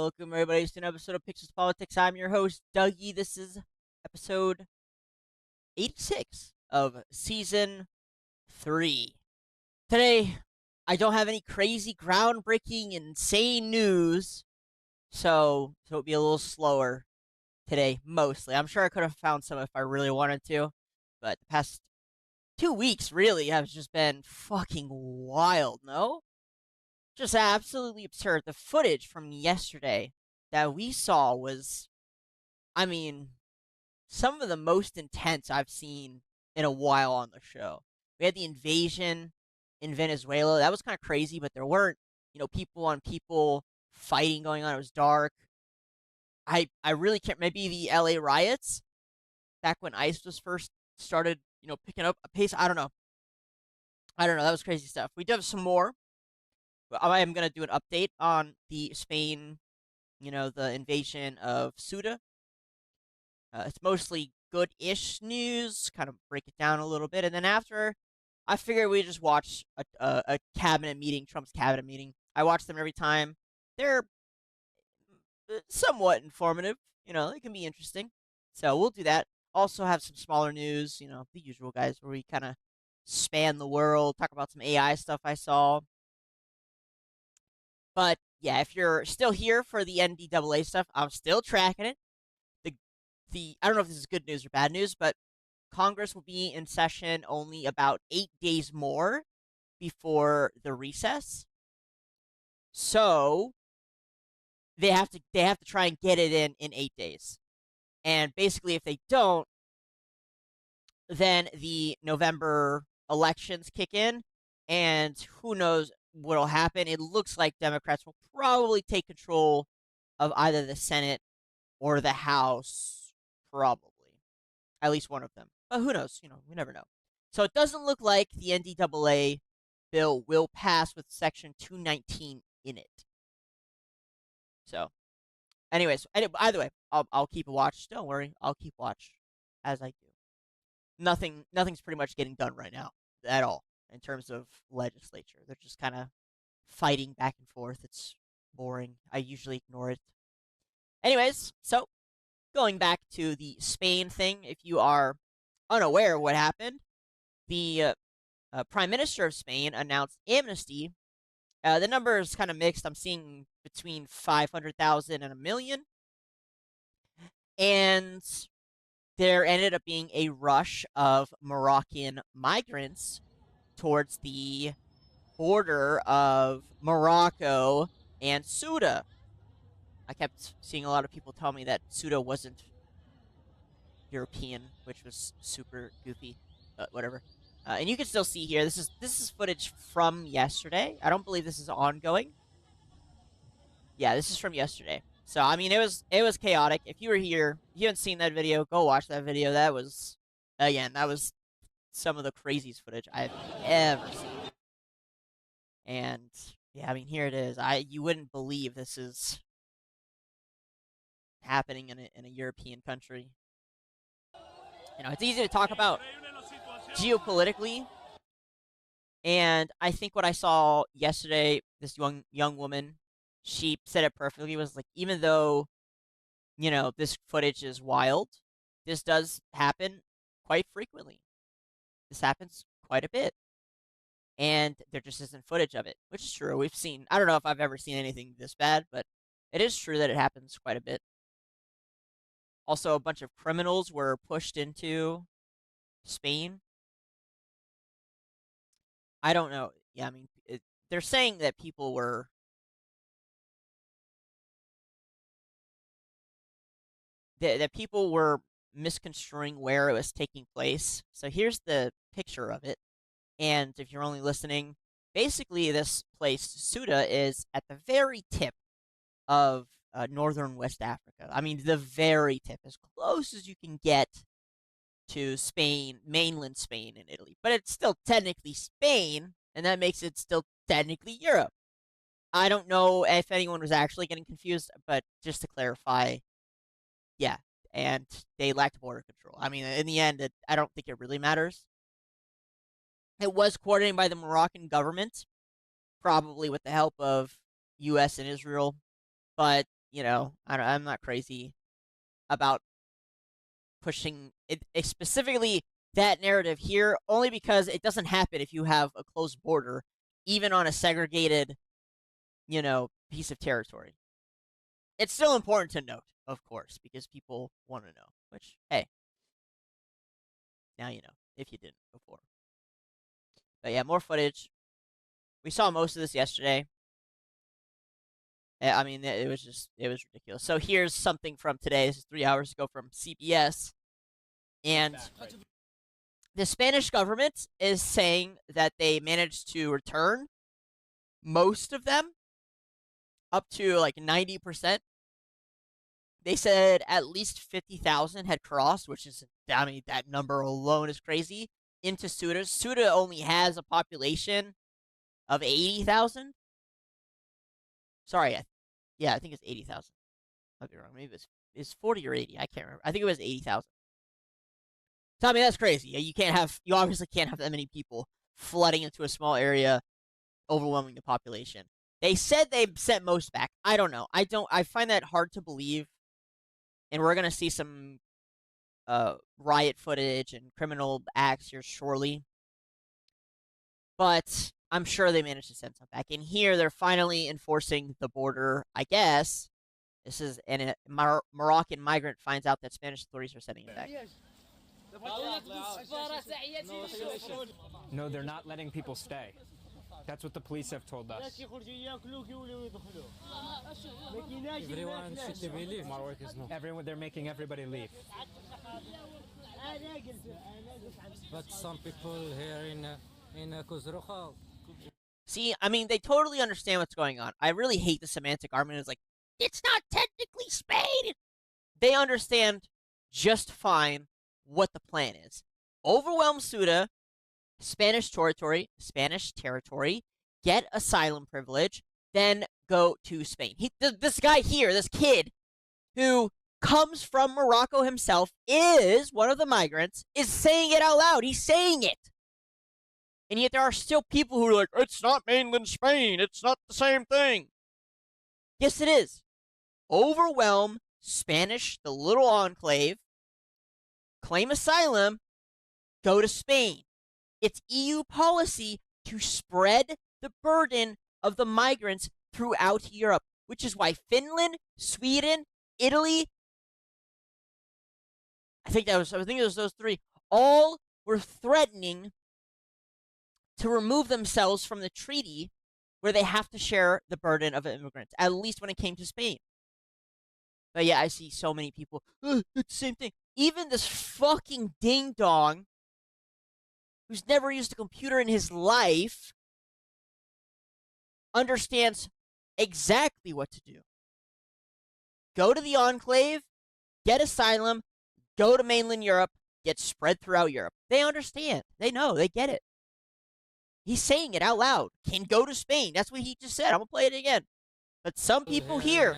welcome everybody to an episode of Pixels Politics. I'm your host, Dougie. This is episode 86 of season 3. Today, I don't have any crazy, groundbreaking, insane news, so it'll be a little slower today, mostly. I'm sure I could have found some if I really wanted to, but the past 2 weeks really have just been fucking wild, no? Just absolutely absurd. The footage from yesterday that we saw was, I mean, some of the most intense I've seen in a while on the show. We had the invasion in Venezuela. That was kind of crazy, but there weren't, people on people fighting going on. It was dark. I really can't. Maybe the LA riots back when ICE was first started, picking up a pace. I don't know. I don't know. That was crazy stuff. We do have some more. I am going to do an update on the Spain, the invasion of Ceuta. It's mostly good-ish news, kind of break it down a little bit. And then after, I figured we just watch a cabinet meeting, Trump's cabinet meeting. I watch them every time. They're somewhat informative. They can be interesting. So we'll do that. Also have some smaller news, the usual guys, where we kind of span the world, talk about some AI stuff I saw. But yeah, if you're still here for the NDAA stuff, I'm still tracking it. The I don't know if this is good news or bad news, but Congress will be in session only about 8 days more before the recess. So they have to try and get it in 8 days. And basically if they don't, then the November elections kick in, and who knows what'll happen. It looks like Democrats will probably take control of either the Senate or the House, probably. At least one of them. But who knows? We never know. So it doesn't look like the NDAA bill will pass with Section 219 in it. So, anyways, either way, I'll keep a watch. Don't worry, I'll keep watch as I do. Nothing's pretty much getting done right now at all in terms of legislature. They're just kind of fighting back and forth. It's boring. I usually ignore it. Anyways, so going back to the Spain thing, if you are unaware of what happened, the Prime Minister of Spain announced amnesty. The number is kind of mixed. I'm seeing between 500,000 and a million. And there ended up being a rush of Moroccan migrants towards the border of Morocco and Ceuta. I kept seeing a lot of people tell me that Ceuta wasn't European, which was super goofy, but whatever. And you can still see here. This is footage from yesterday. I don't believe this is ongoing. Yeah, this is from yesterday. So I mean, it was chaotic. If you were here, if you haven't seen that video, go watch that video. That was some of the craziest footage I've ever seen. And yeah, I mean, here it is. You wouldn't believe this is happening in a European country. It's easy to talk about geopolitically, and I think what I saw yesterday, this young woman, she said it perfectly. Was like, even though this footage is wild, this does happen quite frequently. This happens quite a bit, and there just isn't footage of it, which is true. We've seen. I don't know if I've ever seen anything this bad, but it is true that it happens quite a bit. Also, a bunch of criminals were pushed into Spain. I don't know. Yeah, I mean, they're saying that people were misconstruing where it was taking place. So here's the picture of it. And if you're only listening, basically this place, Ceuta, is at the very tip of northern West Africa. I mean, the very tip, as close as you can get to Spain, mainland Spain and Italy. But it's still technically Spain, and that makes it still technically Europe. I don't know if anyone was actually getting confused, but just to clarify, yeah, and they lacked border control. I mean, in the end, I don't think it really matters. It was coordinated by the Moroccan government, probably with the help of U.S. and Israel, but I'm not crazy about pushing it specifically that narrative here, only because it doesn't happen if you have a closed border, even on a segregated, piece of territory. It's still important to note, of course, because people want to know. Which, hey, now you know if you didn't before. But yeah, more footage. We saw most of this yesterday. I mean, it was ridiculous. So here's something from today. This is 3 hours ago from CBS. And the Spanish government is saying that they managed to return most of them, up to like 90%. They said at least 50,000 had crossed, which is, I mean, that number alone is crazy, into Ceuta. Ceuta only has a population of 80,000. Sorry, I think it's 80,000. I'll be wrong. Maybe it's 40 or 80. I can't remember. I think it was 80,000. So, I mean, that's crazy. You obviously can't have that many people flooding into a small area, overwhelming the population. They said they sent most back. I don't know. I find that hard to believe. And we're going to see some riot footage and criminal acts here shortly. But I'm sure they managed to send some back. And here they're finally enforcing the border, I guess. This is, and a Moroccan migrant finds out that Spanish authorities are sending him back. No, they're not letting people stay. That's what the police have told us. They're making everybody leave. But some people here in Kuzrucha. See, I mean, they totally understand what's going on. I really hate the semantic argument. It's like, it's not technically Spain. They understand just fine what the plan is. Overwhelm Ceuta, Spanish territory, get asylum privilege, then go to Spain. This guy here, this kid who comes from Morocco himself, is one of the migrants, is saying it out loud. He's saying it. And yet there are still people who are like, it's not mainland Spain. It's not the same thing. Yes, it is. Overwhelm Spanish, the little enclave, claim asylum, go to Spain. It's EU policy to spread the burden of the migrants throughout Europe, which is why Finland, Sweden, Italy, I think it was those three, all were threatening to remove themselves from the treaty where they have to share the burden of immigrants, at least when it came to Spain. But yeah, I see so many people, it's the same thing. Even this fucking ding-dong who's never used a computer in his life understands exactly what to do. Go to the enclave, get asylum, go to mainland Europe, get spread throughout Europe. They understand. They know. They get it. He's saying it out loud. Can go to Spain. That's what he just said. I'm going to play it again. But some people here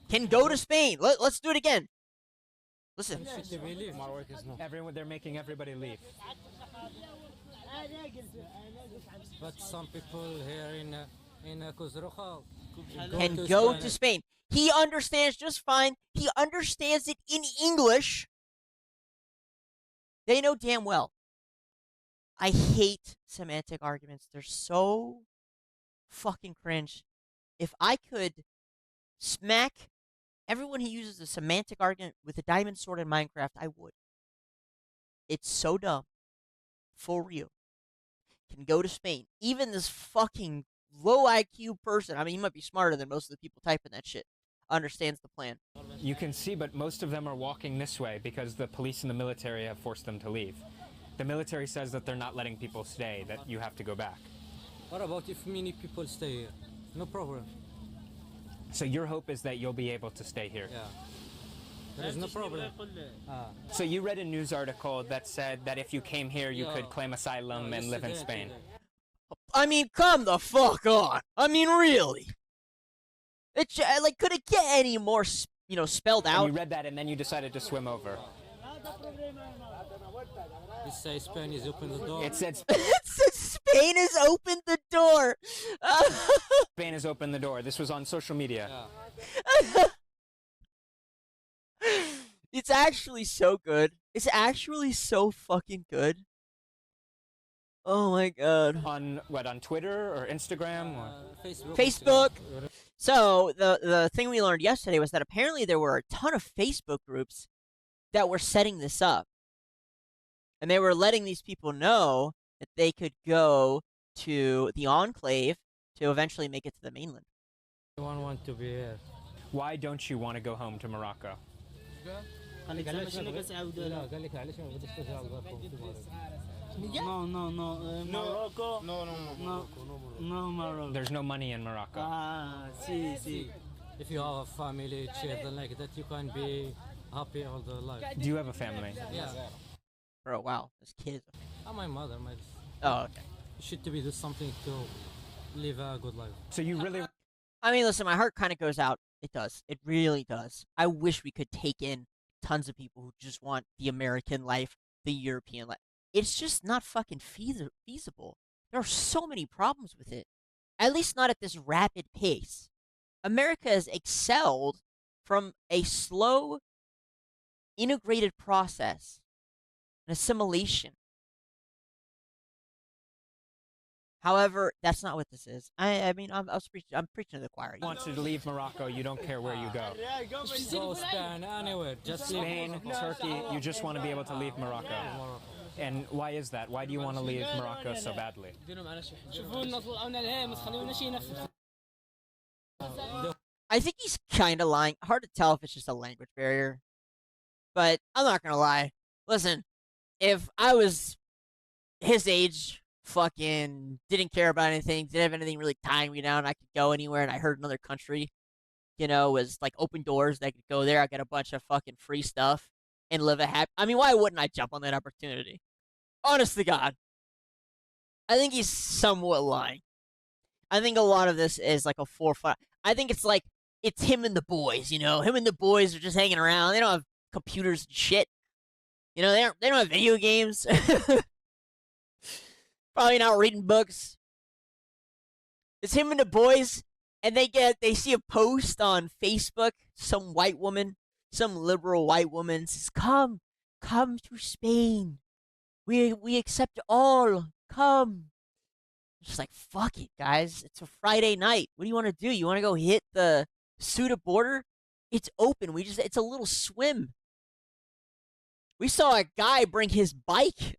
can go to Spain. Let's do it again. Listen. They're making everybody leave. But some people here in Kuzrucha can go to Spain. He understands just fine. He understands it in English. They know damn well. I hate semantic arguments. They're so fucking cringe. If I could smack everyone who uses a semantic argument with a diamond sword in Minecraft, I would. It's so dumb. For real. Can go to Spain. Even this fucking low IQ person, I mean, he might be smarter than most of the people typing that shit, understands the plan. You can see, but most of them are walking this way because the police and the military have forced them to leave. The military says that they're not letting people stay, that you have to go back. What about if many people stay here? No problem. So your hope is that you'll be able to stay here? Yeah. There is no problem. So you read a news article that said that if you came here, you could claim asylum and live in Spain. I mean, come the fuck on. I mean, really. It's like, could it get any more, spelled out? And you read that and then you decided to swim over. It says Spain is open the door. It said Spain has opened the door. Spain Spain has opened the door. This was on social media. Yeah. It's actually so good. It's actually so fucking good. Oh my god. On what? On Twitter or Instagram? Or? Facebook. Facebook. So the thing we learned yesterday was that apparently there were a ton of Facebook groups that were setting this up. And they were letting these people know that they could go to the enclave to eventually make it to the mainland. Everyone want to be here. Why don't you want to go home to Morocco? No, Morocco. No, Morocco. There's no money in Morocco. See. If you have a family, children like that, you can be happy all the life. Do you have a family? Yeah. Bro, wow, this kid. My mother, Oh, okay. should to be do something to live a good life. So you really I mean, listen, my heart kind of goes out. It does. It really does. I wish we could take in tons of people who just want the American life, the European life. It's just not fucking feasible. There are so many problems with it. At least not at this rapid pace. America has excelled from a slow, integrated process, an assimilation. However, that's not what this is. I mean, I'm preaching to the choir. want to leave Morocco, you don't care where you go. Go Spain, anywhere. Just Spain, Turkey, you just want to be able to leave Morocco. And why is that? Why do you want to leave Morocco so badly? I think he's kind of lying. Hard to tell if it's just a language barrier. But I'm not going to lie. Listen, if I was his age, fucking didn't care about anything, didn't have anything really tying me down, I could go anywhere, and I heard another country, was like open doors, I could go there, I get a bunch of fucking free stuff, and live a happy... I mean, why wouldn't I jump on that opportunity? Honest to God. I think he's somewhat lying. I think a lot of this is like a forefront. I think it's like, it's him and the boys, Him and the boys are just hanging around. They don't have computers and shit. They don't have video games. Probably not reading books. It's him and the boys, and they see a post on Facebook, some white woman, some liberal white woman says, come to Spain. We accept all. Come. Just like, fuck it, guys. It's a Friday night. What do you want to do? You want to go hit the Ceuta border? It's open. It's a little swim. We saw a guy bring his bike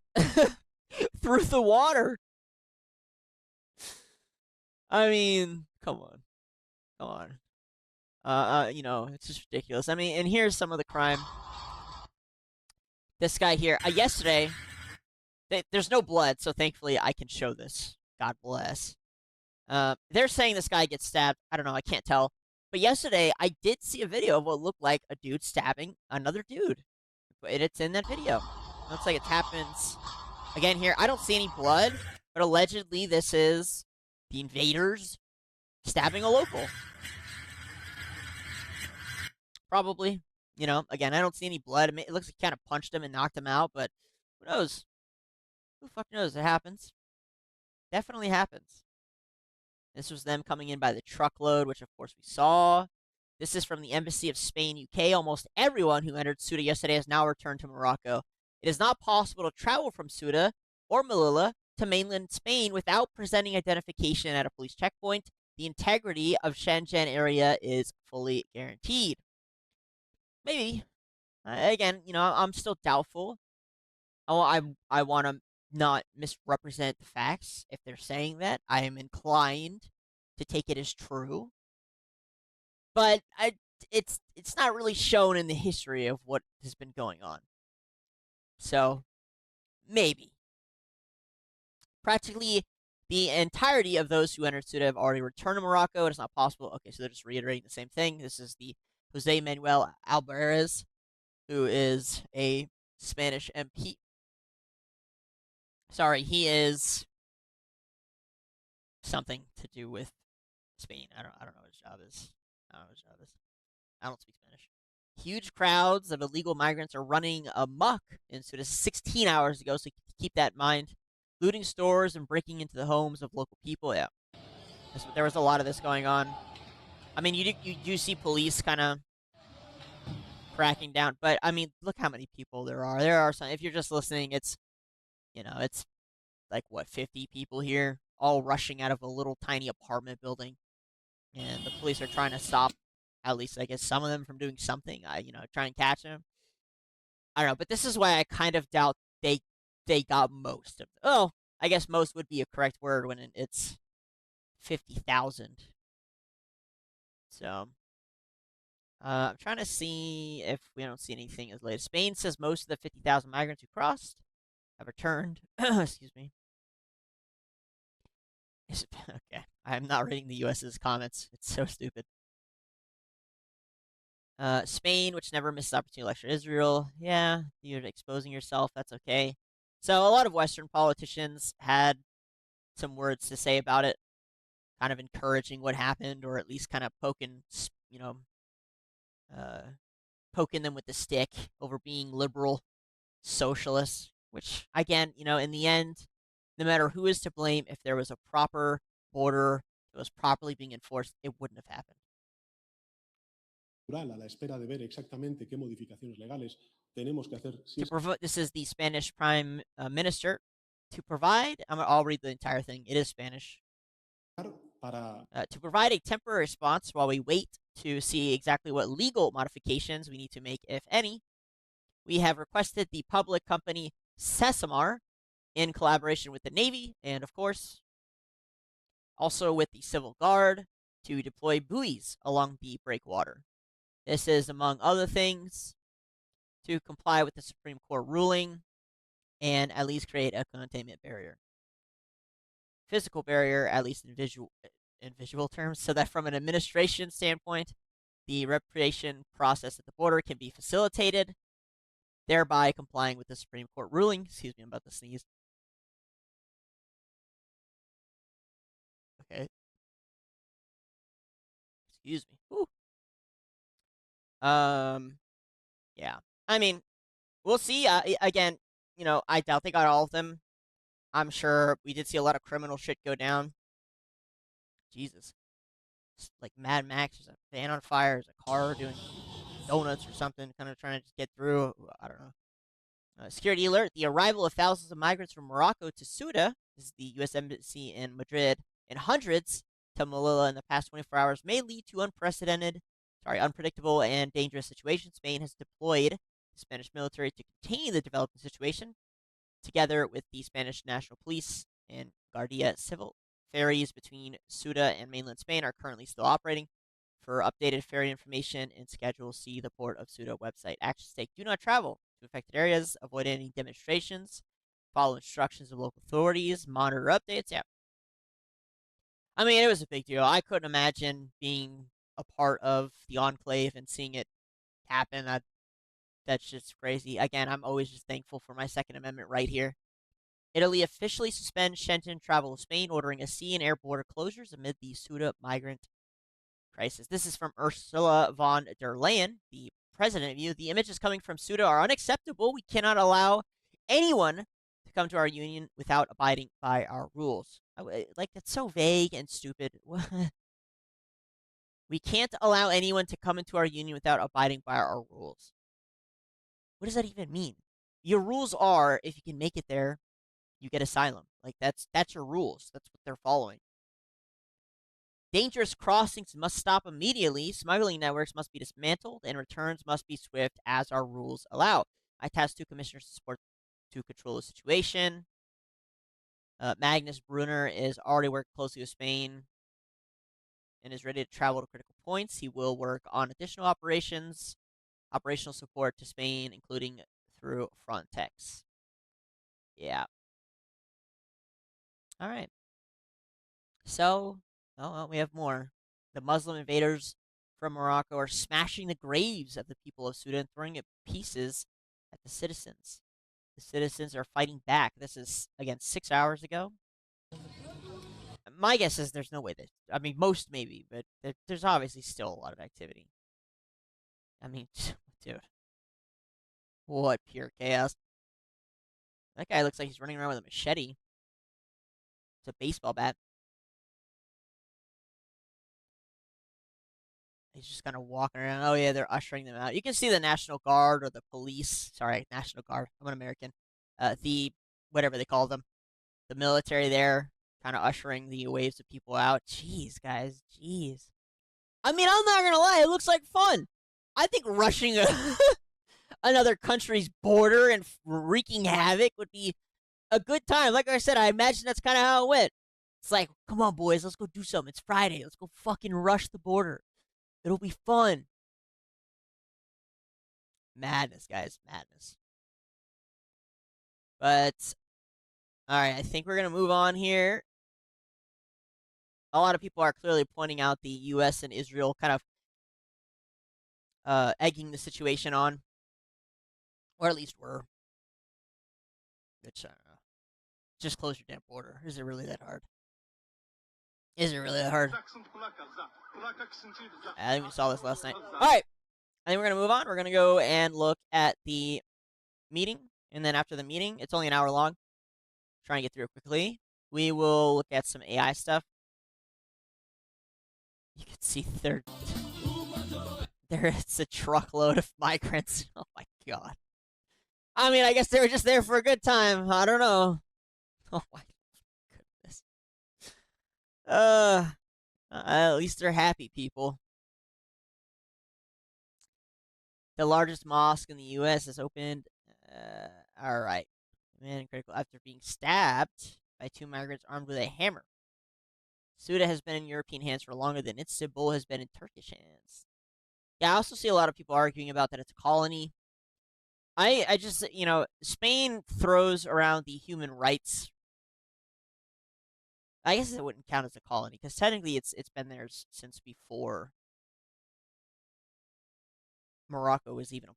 through the water. I mean, come on. It's just ridiculous. I mean, and here's some of the crime. This guy here, yesterday, there's no blood, so thankfully I can show this. God bless. They're saying this guy gets stabbed. I don't know. I can't tell. But yesterday, I did see a video of what looked like a dude stabbing another dude. And it's in that video. Looks like it happens again here. I don't see any blood, but allegedly this is the invaders stabbing a local. Probably. Again, I don't see any blood. I mean, it looks like he kind of punched him and knocked him out, but who knows? Who the fuck knows? It happens. Definitely happens. This was them coming in by the truckload, which of course we saw. This is from the Embassy of Spain, UK. Almost everyone who entered Ceuta yesterday has now returned to Morocco. It is not possible to travel from Ceuta or Melilla to mainland Spain without presenting identification at a police checkpoint. The integrity of Shenzhen area is fully guaranteed. Maybe. Again, I'm still doubtful. I want to not misrepresent the facts. If they're saying that, I am inclined to take it as true. But it's not really shown in the history of what has been going on. So, maybe. Practically the entirety of those who entered Ceuta have already returned to Morocco. It is not possible. Okay, so they're just reiterating the same thing. This is the Jose Manuel Alvarez, who is a Spanish MP. Sorry, he is something to do with Spain. I don't know what his job is. I don't speak Spanish. Huge crowds of illegal migrants are running amok in Ceuta 16 hours ago, so keep that in mind. Looting stores and breaking into the homes of local people. Yeah. There was a lot of this going on. I mean, you do see police kind of cracking down, but I mean, look how many people there are. There are some. If you're just listening, it's like what 50 people here, all rushing out of a little tiny apartment building, and the police are trying to stop at least I guess some of them from doing something. Try and catch them. I don't know, but this is why I kind of doubt they got most of. Oh, I guess most would be a correct word when it's 50,000. So I'm trying to see if we don't see anything as late. Spain says most of the 50,000 migrants who crossed have returned. Excuse me. Okay, I'm not reading the U.S.'s comments. It's so stupid. Spain, which never misses opportunity to lecture Israel. Yeah, you're exposing yourself. That's okay. So a lot of Western politicians had some words to say about it, kind of encouraging what happened, or at least kind of uh, poking them with the stick over being liberal socialists. Which, again, in the end, no matter who is to blame, if there was a proper border that was properly being enforced, it wouldn't have happened. A la espera de ver exactamente qué modificaciones legales tenemos que hacer. This is the Spanish Prime Minister. To provide, I'll read the entire thing. It is Spanish. To provide a temporary response while we wait to see exactly what legal modifications we need to make, if any, we have requested the public company Sesamar, in collaboration with the Navy and, of course, also with the Civil Guard, to deploy buoys along the breakwater. This is, among other things, to comply with the Supreme Court ruling and at least create a containment barrier. Physical barrier, at least in visual terms, so that from an administration standpoint, the repatriation process at the border can be facilitated, thereby complying with the Supreme Court ruling. Excuse me, I'm about to sneeze. Okay. Excuse me. Whew. Yeah. I mean, we'll see. Again, I doubt they got all of them. I'm sure we did see a lot of criminal shit go down. Jesus. It's like Mad Max, there's a van on fire, there's a car doing donuts or something, kind of trying to just get through. I don't know. Security alert: the arrival of thousands of migrants from Morocco to Ceuta, this is the U.S. Embassy in Madrid, and hundreds to Melilla in the past 24 hours may lead to unpredictable and dangerous situations. Spain has deployed the Spanish military to contain the developing situation, together with the Spanish National Police and Guardia Civil. Ferries between Ceuta and mainland Spain are currently still operating. For updated ferry information and schedule, see the Port of Ceuta website. Actions take: do not travel to affected areas, avoid any demonstrations, follow instructions of local authorities, monitor updates. Yeah. I mean, it was a big deal. I couldn't imagine being a part of the enclave and seeing it happen. That's just crazy. Again, I'm always just thankful for my Second Amendment right here. Italy officially suspends Schengen travel to Spain, ordering a sea and air border closures amid the Ceuta migrant crisis. This is from Ursula von der Leyen, the president of EU. The images coming from Ceuta are unacceptable. We cannot allow anyone to come to our union without abiding by our rules. Like, that's so vague and stupid. We can't allow anyone to come into our union without abiding by our rules. What does that even mean? Your rules are, if you can make it there, you get asylum. Like, that's your rules. That's what they're following. Dangerous crossings must stop immediately. Smuggling networks must be dismantled, and returns must be swift as our rules allow. I tasked 2 commissioners to control the situation. Magnus Brunner is already working closely with Spain and is ready to travel to critical points. He will work on additional operational support to Spain, including through Frontex. Yeah. All right. So, well, we have more. The Muslim invaders from Morocco are smashing the graves of the people of Sudan, throwing it pieces at the citizens. The citizens are fighting back. This is, again, 6 hours ago. My guess is there's no way that. I mean, most maybe, but there's obviously still a lot of activity. I mean, dude. What pure chaos. That guy looks like he's running around with a machete. It's a baseball bat. He's just kind of walking around. Oh yeah, they're ushering them out. You can see the National Guard or the police. Sorry, National Guard. I'm an American. The whatever they call them, the military there, kind of ushering the waves of people out. Jeez, guys, jeez. I mean, I'm not gonna lie. It looks like fun. I think rushing another country's border and wreaking havoc would be a good time. Like I said, I imagine that's kind of how it went. It's like, come on, boys, let's go do something. It's Friday. Let's go fucking rush the border. It'll be fun. Madness, guys. Madness. But, alright, I think we're going to move on here. A lot of people are clearly pointing out the U.S. and Israel kind of egging the situation on. Or at least were. Which, I don't know. Just close your damn border. Is it really that hard? Is it really that hard? I think we saw this last night. Alright. I think we're going to move on. We're going to go and look at the meeting. And then after the meeting, it's only an hour long. Trying to get through it quickly. We will look at some AI stuff. You can see there's a truckload of migrants. Oh my god. I mean, I guess they were just there for a good time. I don't know. Oh my goodness. At least they're happy people. The largest mosque in the U.S. has opened. All right. Man, critical after being stabbed by 2 migrants armed with a hammer. Suda has been in European hands for longer than Istanbul has been in Turkish hands. Yeah, I also see a lot of people arguing about that it's a colony. I just, Spain throws around the human rights. I guess it wouldn't count as a colony because technically it's been there since before Morocco was even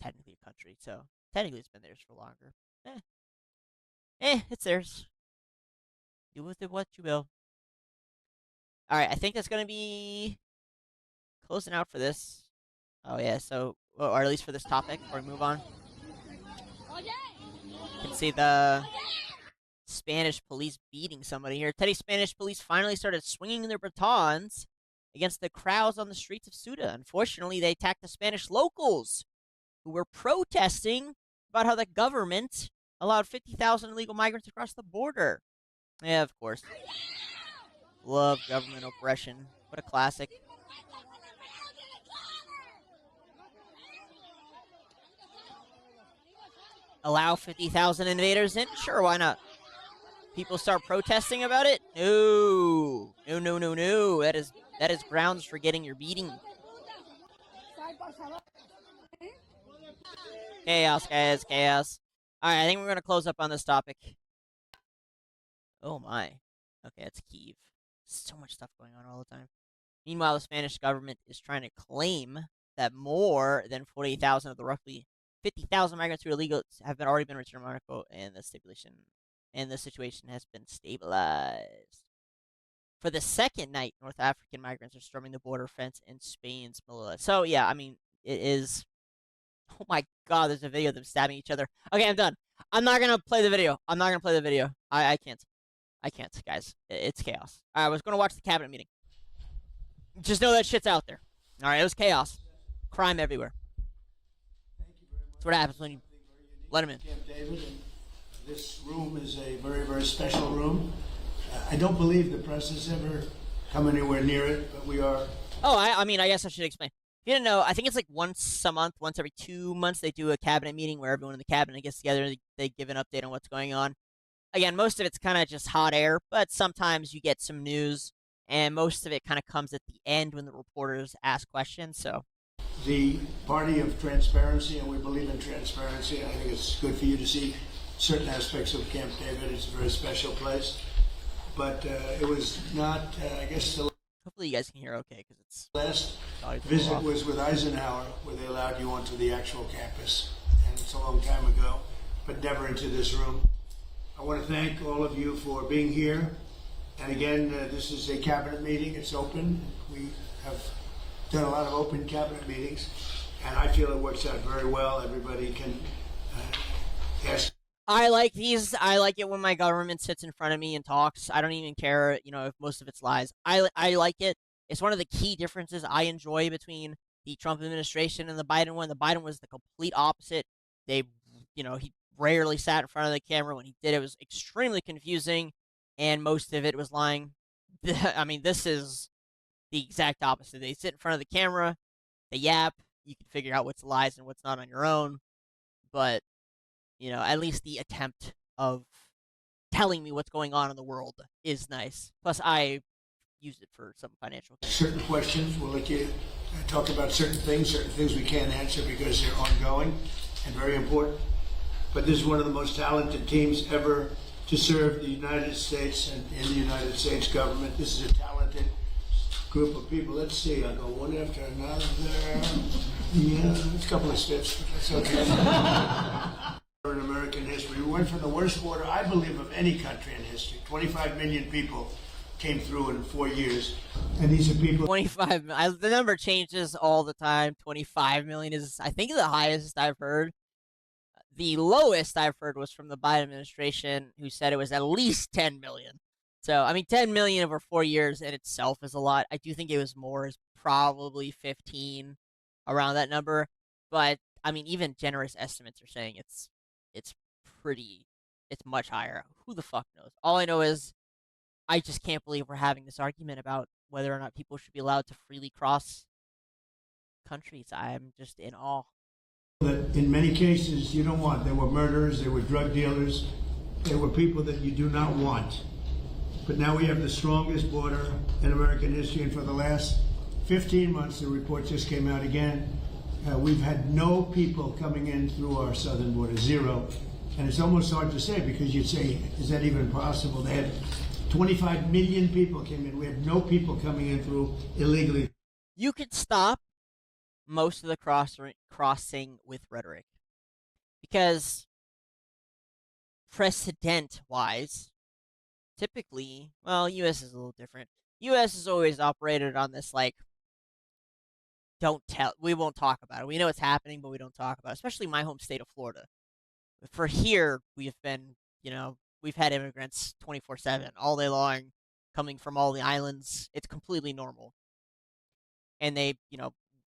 technically a country. So technically it's been theirs for longer. It's theirs. Do with it what you will. All right, I think that's gonna be closing out for this. Oh yeah, so or at least for this topic before we move on. You can see the Spanish police beating somebody here. Teddy Spanish police finally started swinging their batons against the crowds on the streets of Ceuta. Unfortunately, they attacked the Spanish locals who were protesting about how the government allowed 50,000 illegal migrants across the border. Yeah, of course. Love government oppression. What a classic. Allow 50,000 invaders in? Sure, why not? People start protesting about it? No. No, no, no, no. That is grounds for getting your beating. Chaos, guys, chaos. Alright, I think we're going to close up on this topic. Oh my. Okay, it's Kyiv. So much stuff going on all the time. Meanwhile, the Spanish government is trying to claim that more than 48,000 of the roughly 50,000 migrants who are illegal have already been returned to Monaco, and the situation has been stabilized. For the second night, North African migrants are storming the border fence in Spain's Melilla. So yeah, I mean, it is. Oh my god, there's a video of them stabbing each other. Okay, I'm done. I'm not gonna play the video. I can't. I can't, guys. It's chaos. I was gonna watch the cabinet meeting. Just know that shit's out there. All right, it was chaos, crime everywhere. That's what happens when you let him in. Camp David, and this room is a very, very special room. I don't believe the press has ever come anywhere near it, but we are. Oh, I mean, I guess I should explain. If you didn't know, I think it's like once a month, once every 2 months, they do a cabinet meeting where everyone in the cabinet gets together and they give an update on what's going on. Again, most of it's kind of just hot air, but sometimes you get some news, and most of it kind of comes at the end when the reporters ask questions, so. The party of transparency, and we believe in transparency. I think it's good for you to see certain aspects of Camp David. It's a very special place. But it was not, I guess the hopefully you guys can hear okay, because it's last visit was with Eisenhower, where they allowed you onto the actual campus. And it's a long time ago, but never into this room. I want to thank all of you for being here. And again, this is a cabinet meeting. It's open. We have done a lot of open cabinet meetings, and I feel it works out very well. Everybody can ask. I like these. I like it when my government sits in front of me and talks. I don't even care, if most of it's lies. I like it. It's one of the key differences I enjoy between the Trump administration and the Biden one. The Biden was the complete opposite. They, he rarely sat in front of the camera. When he did, it was extremely confusing, and most of it was lying. I mean, this is the exact opposite. They sit in front of the camera, they yap. You can figure out what's lies and what's not on your own. But, at least the attempt of telling me what's going on in the world is nice. Plus, I use it for some financial things. Certain questions, we'll let you talk about certain things we can't answer because they're ongoing and very important. But this is one of the most talented teams ever to serve the United States and in the United States government. This is a talented group of people. Let's see, I'll go one after another. Yeah, it's a couple of steps, but that's okay. In American history, we went from the worst water, I believe, of any country in history. 25 million people came through in 4 years, and these are people. 25. The number changes all the time. 25 million is, I think, the highest I've heard. The lowest I've heard was from the Biden administration, who said it was at least 10 million. So, 10 million over 4 years in itself is a lot. I do think it was more, is probably 15, around that number. But, even generous estimates are saying it's much higher. Who the fuck knows? All I know is I just can't believe we're having this argument about whether or not people should be allowed to freely cross countries. I'm just in awe. That in many cases you don't want. There were murderers, there were drug dealers, there were people that you do not want. But now we have the strongest border in American history, and for the last 15 months, the report just came out again, we've had no people coming in through our southern border, zero. And it's almost hard to say, because you'd say, is that even possible? They had 25 million people came in. We have no people coming in through illegally. You could stop most of the crossing with rhetoric, because precedent-wise, typically, U.S. is a little different. U.S. has always operated on this, we won't talk about it. We know it's happening, but we don't talk about it, especially my home state of Florida. For here, we've been, we've had immigrants 24/7, all day long, coming from all the islands. It's completely normal. And they,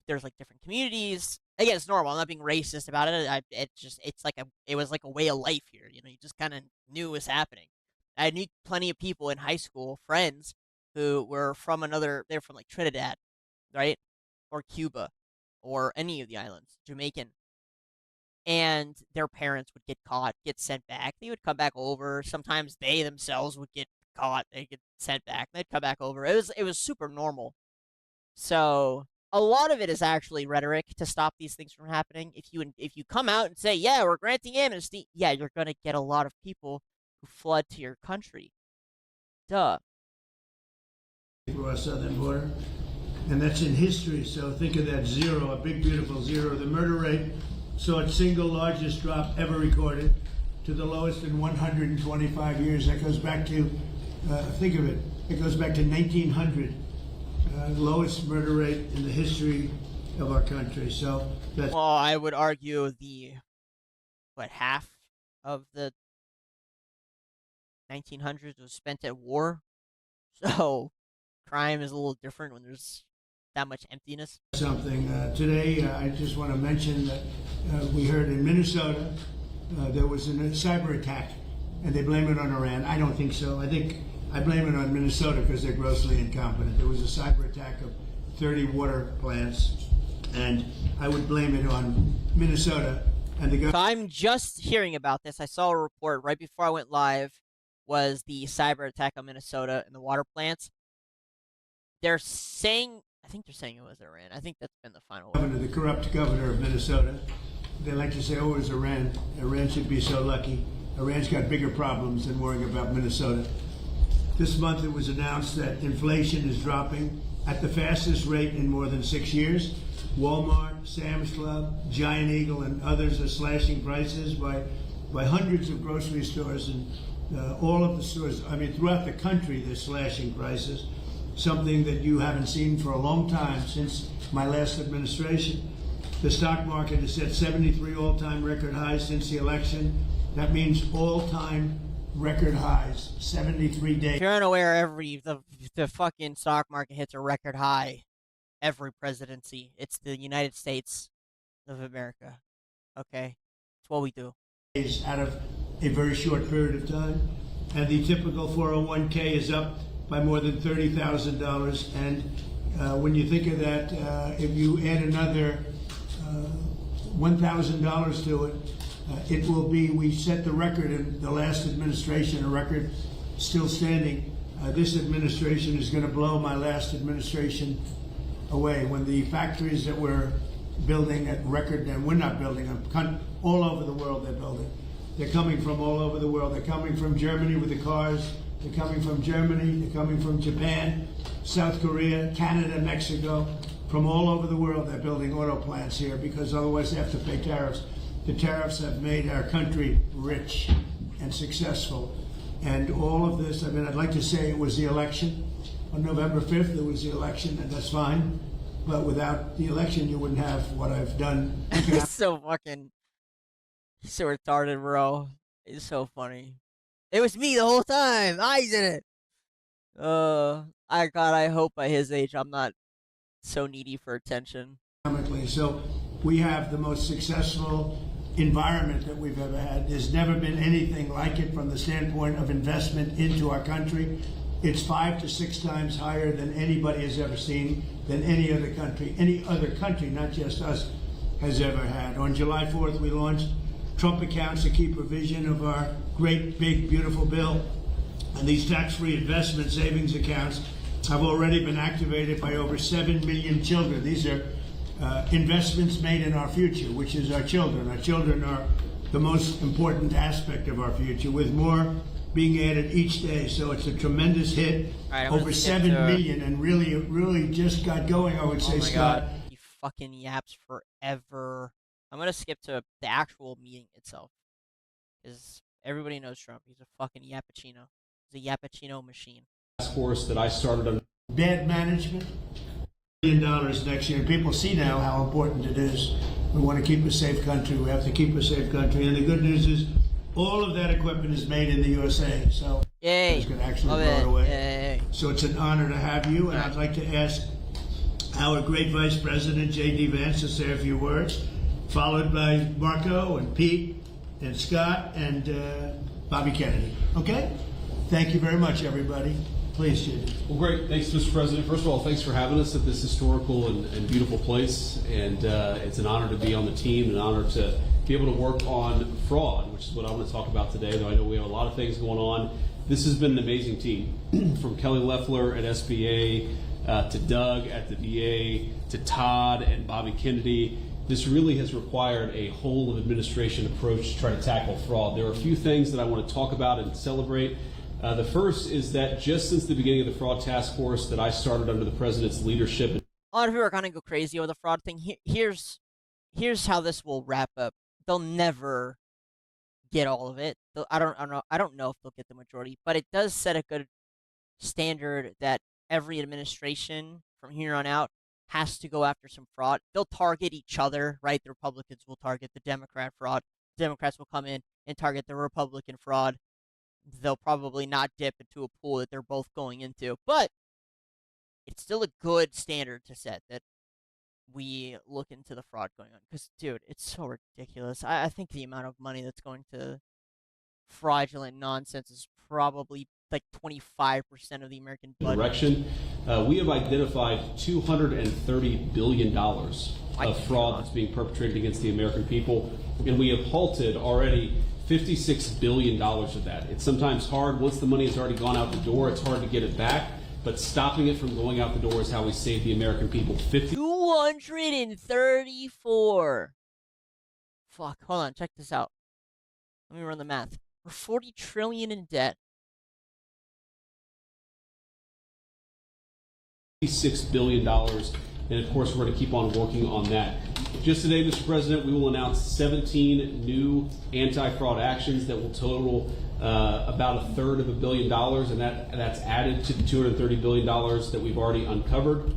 there's different communities. Again, it's normal. I'm not being racist about it. It was like a way of life here. You just kind of knew it was happening. I knew plenty of people in high school, friends, who were from they're from Trinidad, right? Or Cuba, or any of the islands, Jamaican. And their parents would get caught, get sent back. They would come back over. Sometimes they themselves would get caught. They get sent back. They'd come back over. It was super normal. So a lot of it is actually rhetoric to stop these things from happening. If you come out and say, yeah, we're granting amnesty, yeah, you're going to get a lot of people who flood to your country. Duh. Through our southern border, and that's in history. So think of that zero, a big beautiful zero. The murder rate saw its single largest drop ever recorded to the lowest in 125 years. That goes back to, think of it, it goes back to 1900. Lowest murder rate in the history of our country. So that's... Well, I would argue half of the 1900s was spent at war. So crime is a little different when there's that much emptiness. Something today, I just want to mention that we heard in Minnesota there was a cyber attack, and they blame it on Iran. I don't think so. I blame it on Minnesota because they're grossly incompetent. There was a cyber attack of 30 water plants, and I would blame it on Minnesota and the government. So I'm just hearing about this. I saw a report right before I went live. Was the cyber attack on Minnesota and the water plants? They're saying. I think they're saying it was Iran. I think that's been the final one. The corrupt governor of Minnesota. They like to say, oh, it was Iran. Iran should be so lucky. Iran's got bigger problems than worrying about Minnesota. This month it was announced that inflation is dropping at the fastest rate in more than 6 years. Walmart, Sam's Club, Giant Eagle, and others are slashing prices by hundreds of grocery stores, and all of the stores, throughout the country, they're slashing prices. Something that you haven't seen for a long time, since my last administration. The stock market has set 73 all-time record highs since the election. That means all-time record highs, 73 If days. you're unaware, the fucking stock market hits a record high every presidency. It's the United States of America. Okay? It's what we do. Out of a very short period of time. And the typical 401k is up by more than $30,000. And when you think of that, if you add another $1,000 to it, it will be, we set the record in the last administration, a record still standing. This administration is going to blow my last administration away. When the factories that we're building at record, and we're not building them, all over the world they're building. They're coming from all over the world. They're coming from Germany with the cars. They're coming from Germany. They're coming from Japan, South Korea, Canada, Mexico. From all over the world, they're building auto plants here because otherwise they have to pay tariffs. The tariffs have made our country rich and successful. And all of this, I mean, I'd like to say it was the election. On November 5th, there was the election, and that's fine. But without the election, you wouldn't have what I've done. He's so retarded, bro. It's so funny. It was me the whole time. I did it. I hope by his age I'm not so needy for attention. So we have the most successful environment that we've ever had. There's never been anything like it from the standpoint of investment into our country. It's 5 to 6 times higher than anybody has ever seen, than any other country, not just us, has ever had. On July 4th, we launched Trump accounts, a key provision of our great, big, beautiful bill. And these tax-free investment savings accounts have already been activated by over 7 million children. These are investments made in our future, which is our children. Our children are the most important aspect of our future, with more being added each day. So it's a tremendous hit. Right, over 7 million, and really just got going, I would say, Scott. God. He fucking yaps forever. I'm gonna skip to the actual meeting itself, because everybody knows Trump. He's a fucking yappuccino. He's a yappuccino machine. Task force that I started on. Bad management, $1 billion next year. And people see now how important it is. We want to keep a safe country. We have to keep a safe country. And the good news is, all of that equipment is made in the USA. So yay! it's going to actually blow it away. Yay. So it's an honor to have you. And I'd like to ask our great Vice President J.D. Vance to say a few words, followed by Marco and Pete and Scott and Bobby Kennedy. Okay? Thank you very much, everybody. Please, J.D. Well, great. Thanks, Mr. President. First of all, thanks for having us at this historical and beautiful place. And it's an honor to be on the team, an honor to be able to work on fraud, which is what I want to talk about today, though I know we have a lot of things going on. This has been an amazing team, from Kelly Loeffler at SBA to Doug at the VA to Todd and Bobby Kennedy. This really has required a whole of administration approach to try to tackle fraud. There are a few things that I want to talk about and celebrate. The first is that just since the beginning of the fraud task force that I started under the president's leadership. A lot of people are gonna go crazy over the fraud thing. Here's how this will wrap up. They'll never get all of it. I don't know if they'll get the majority, but it does set a good standard that every administration from here on out has to go after some fraud. They'll target each other, right? The Republicans will target the Democrat fraud. Democrats will come in and target the Republican fraud. They'll probably not dip into a pool that they're both going into, but it's still a good standard to set that we look into the fraud going on. Because, dude, it's so ridiculous. I think the amount of money that's going to fraudulent nonsense is probably like 25% of the American budget. Direction. We have identified $230 billion of fraud that's being perpetrated against the American people, and we have halted already $56 billion of that. It's sometimes hard. Once the money has already gone out the door, it's hard to get it back. But stopping it from going out the door is how we save the American people. 234. Fuck, hold on, check this out. Let me run the math. We're $40 trillion in debt. $56 billion, and of course we're going to keep on working on that. Just today, Mr. President, we will announce 17 new anti-fraud actions that will total about $1/3 billion, and that's added to the $230 billion that we've already uncovered.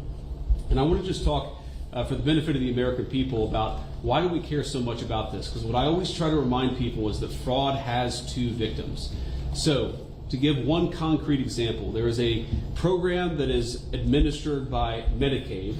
And I want to just talk for the benefit of the American people about why do we care so much about this? Because what I always try to remind people is that fraud has two victims. So, to give one concrete example, there is a program that is administered by Medicaid,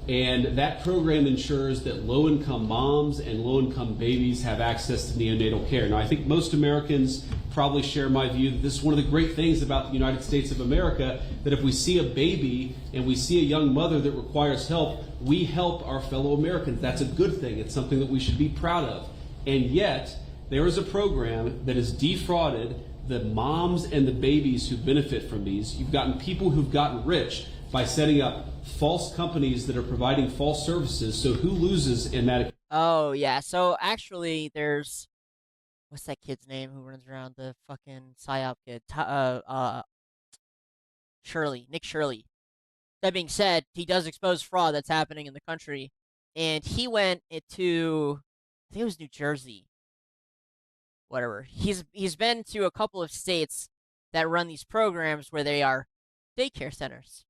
and that program ensures that low-income moms and low-income babies have access to neonatal care. Now, I think most Americans probably share my view that this is one of the great things about the United States of America, that if we see a baby and we see a young mother that requires help, we help our fellow Americans. That's a good thing. It's something that we should be proud of. And yet, there is a program that has defrauded the moms and the babies who benefit from these. You've gotten people who've gotten rich by setting up false companies that are providing false services. So who loses in that? Oh, yeah. So actually, there's, what's that kid's name who runs around, the fucking PSYOP kid? Nick Shirley. That being said, he does expose fraud that's happening in the country. And he went into, I think it was New Jersey. Whatever. He's been to a couple of states that run these programs where they are daycare centers.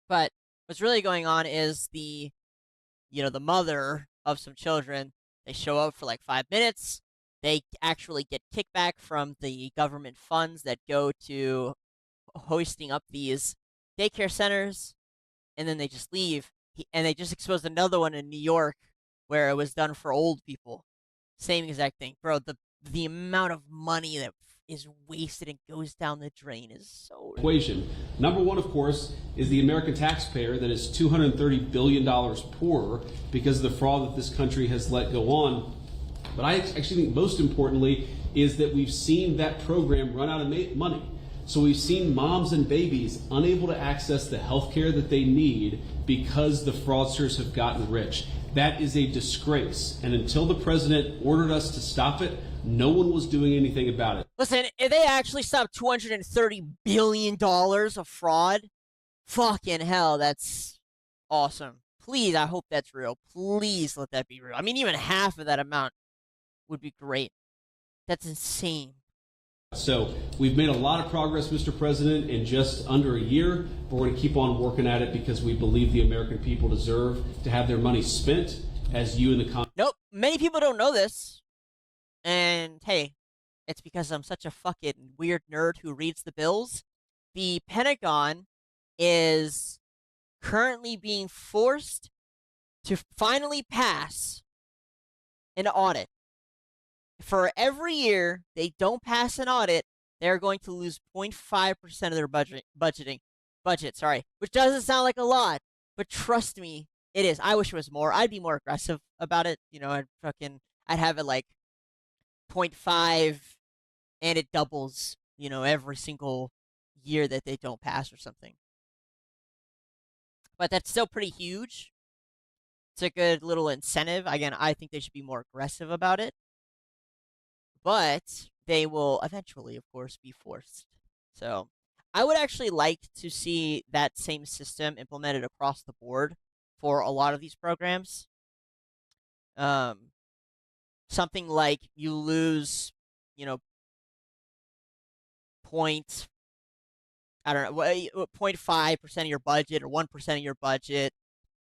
But what's really going on is the mother of some children, they show up for like 5 minutes. They actually get kickback from the government funds that go to hoisting up these daycare centers, and then they just leave. And they just exposed another one in New York where it was done for old people. Same exact thing. Bro, the amount of money that is wasted and goes down the drain is so... Equation. Number one, of course, is the American taxpayer that is $230 billion poorer because of the fraud that this country has let go on. But I actually think most importantly is that we've seen that program run out of money. So we've seen moms and babies unable to access the health care that they need because the fraudsters have gotten rich. That is a disgrace. And until the president ordered us to stop it, no one was doing anything about it. Listen, if they actually stopped $230 billion of fraud, fucking hell, that's awesome. Please, I hope that's real. Please let that be real. I mean, even half of that amount would be great. That's insane. So we've made a lot of progress, Mr. President, in just under a year. But we're going to keep on working at it because we believe the American people deserve to have their money spent as you and the Nope, many people don't know this. And hey, it's because I'm such a fucking weird nerd who reads the bills. The Pentagon is currently being forced to finally pass an audit. For every year they don't pass an audit, they're going to lose 0.5% of their budget, which doesn't sound like a lot, but trust me, it is. I wish it was more. I'd be more aggressive about it. I'd have it like 0.5 and it doubles, every single year that they don't pass or something. But that's still pretty huge. It's a good little incentive. Again, I think they should be more aggressive about it. But they will eventually, of course, be forced. So I would actually like to see that same system implemented across the board for a lot of these programs. Something like you lose, point, I don't know, 0.5% of your budget or 1% of your budget,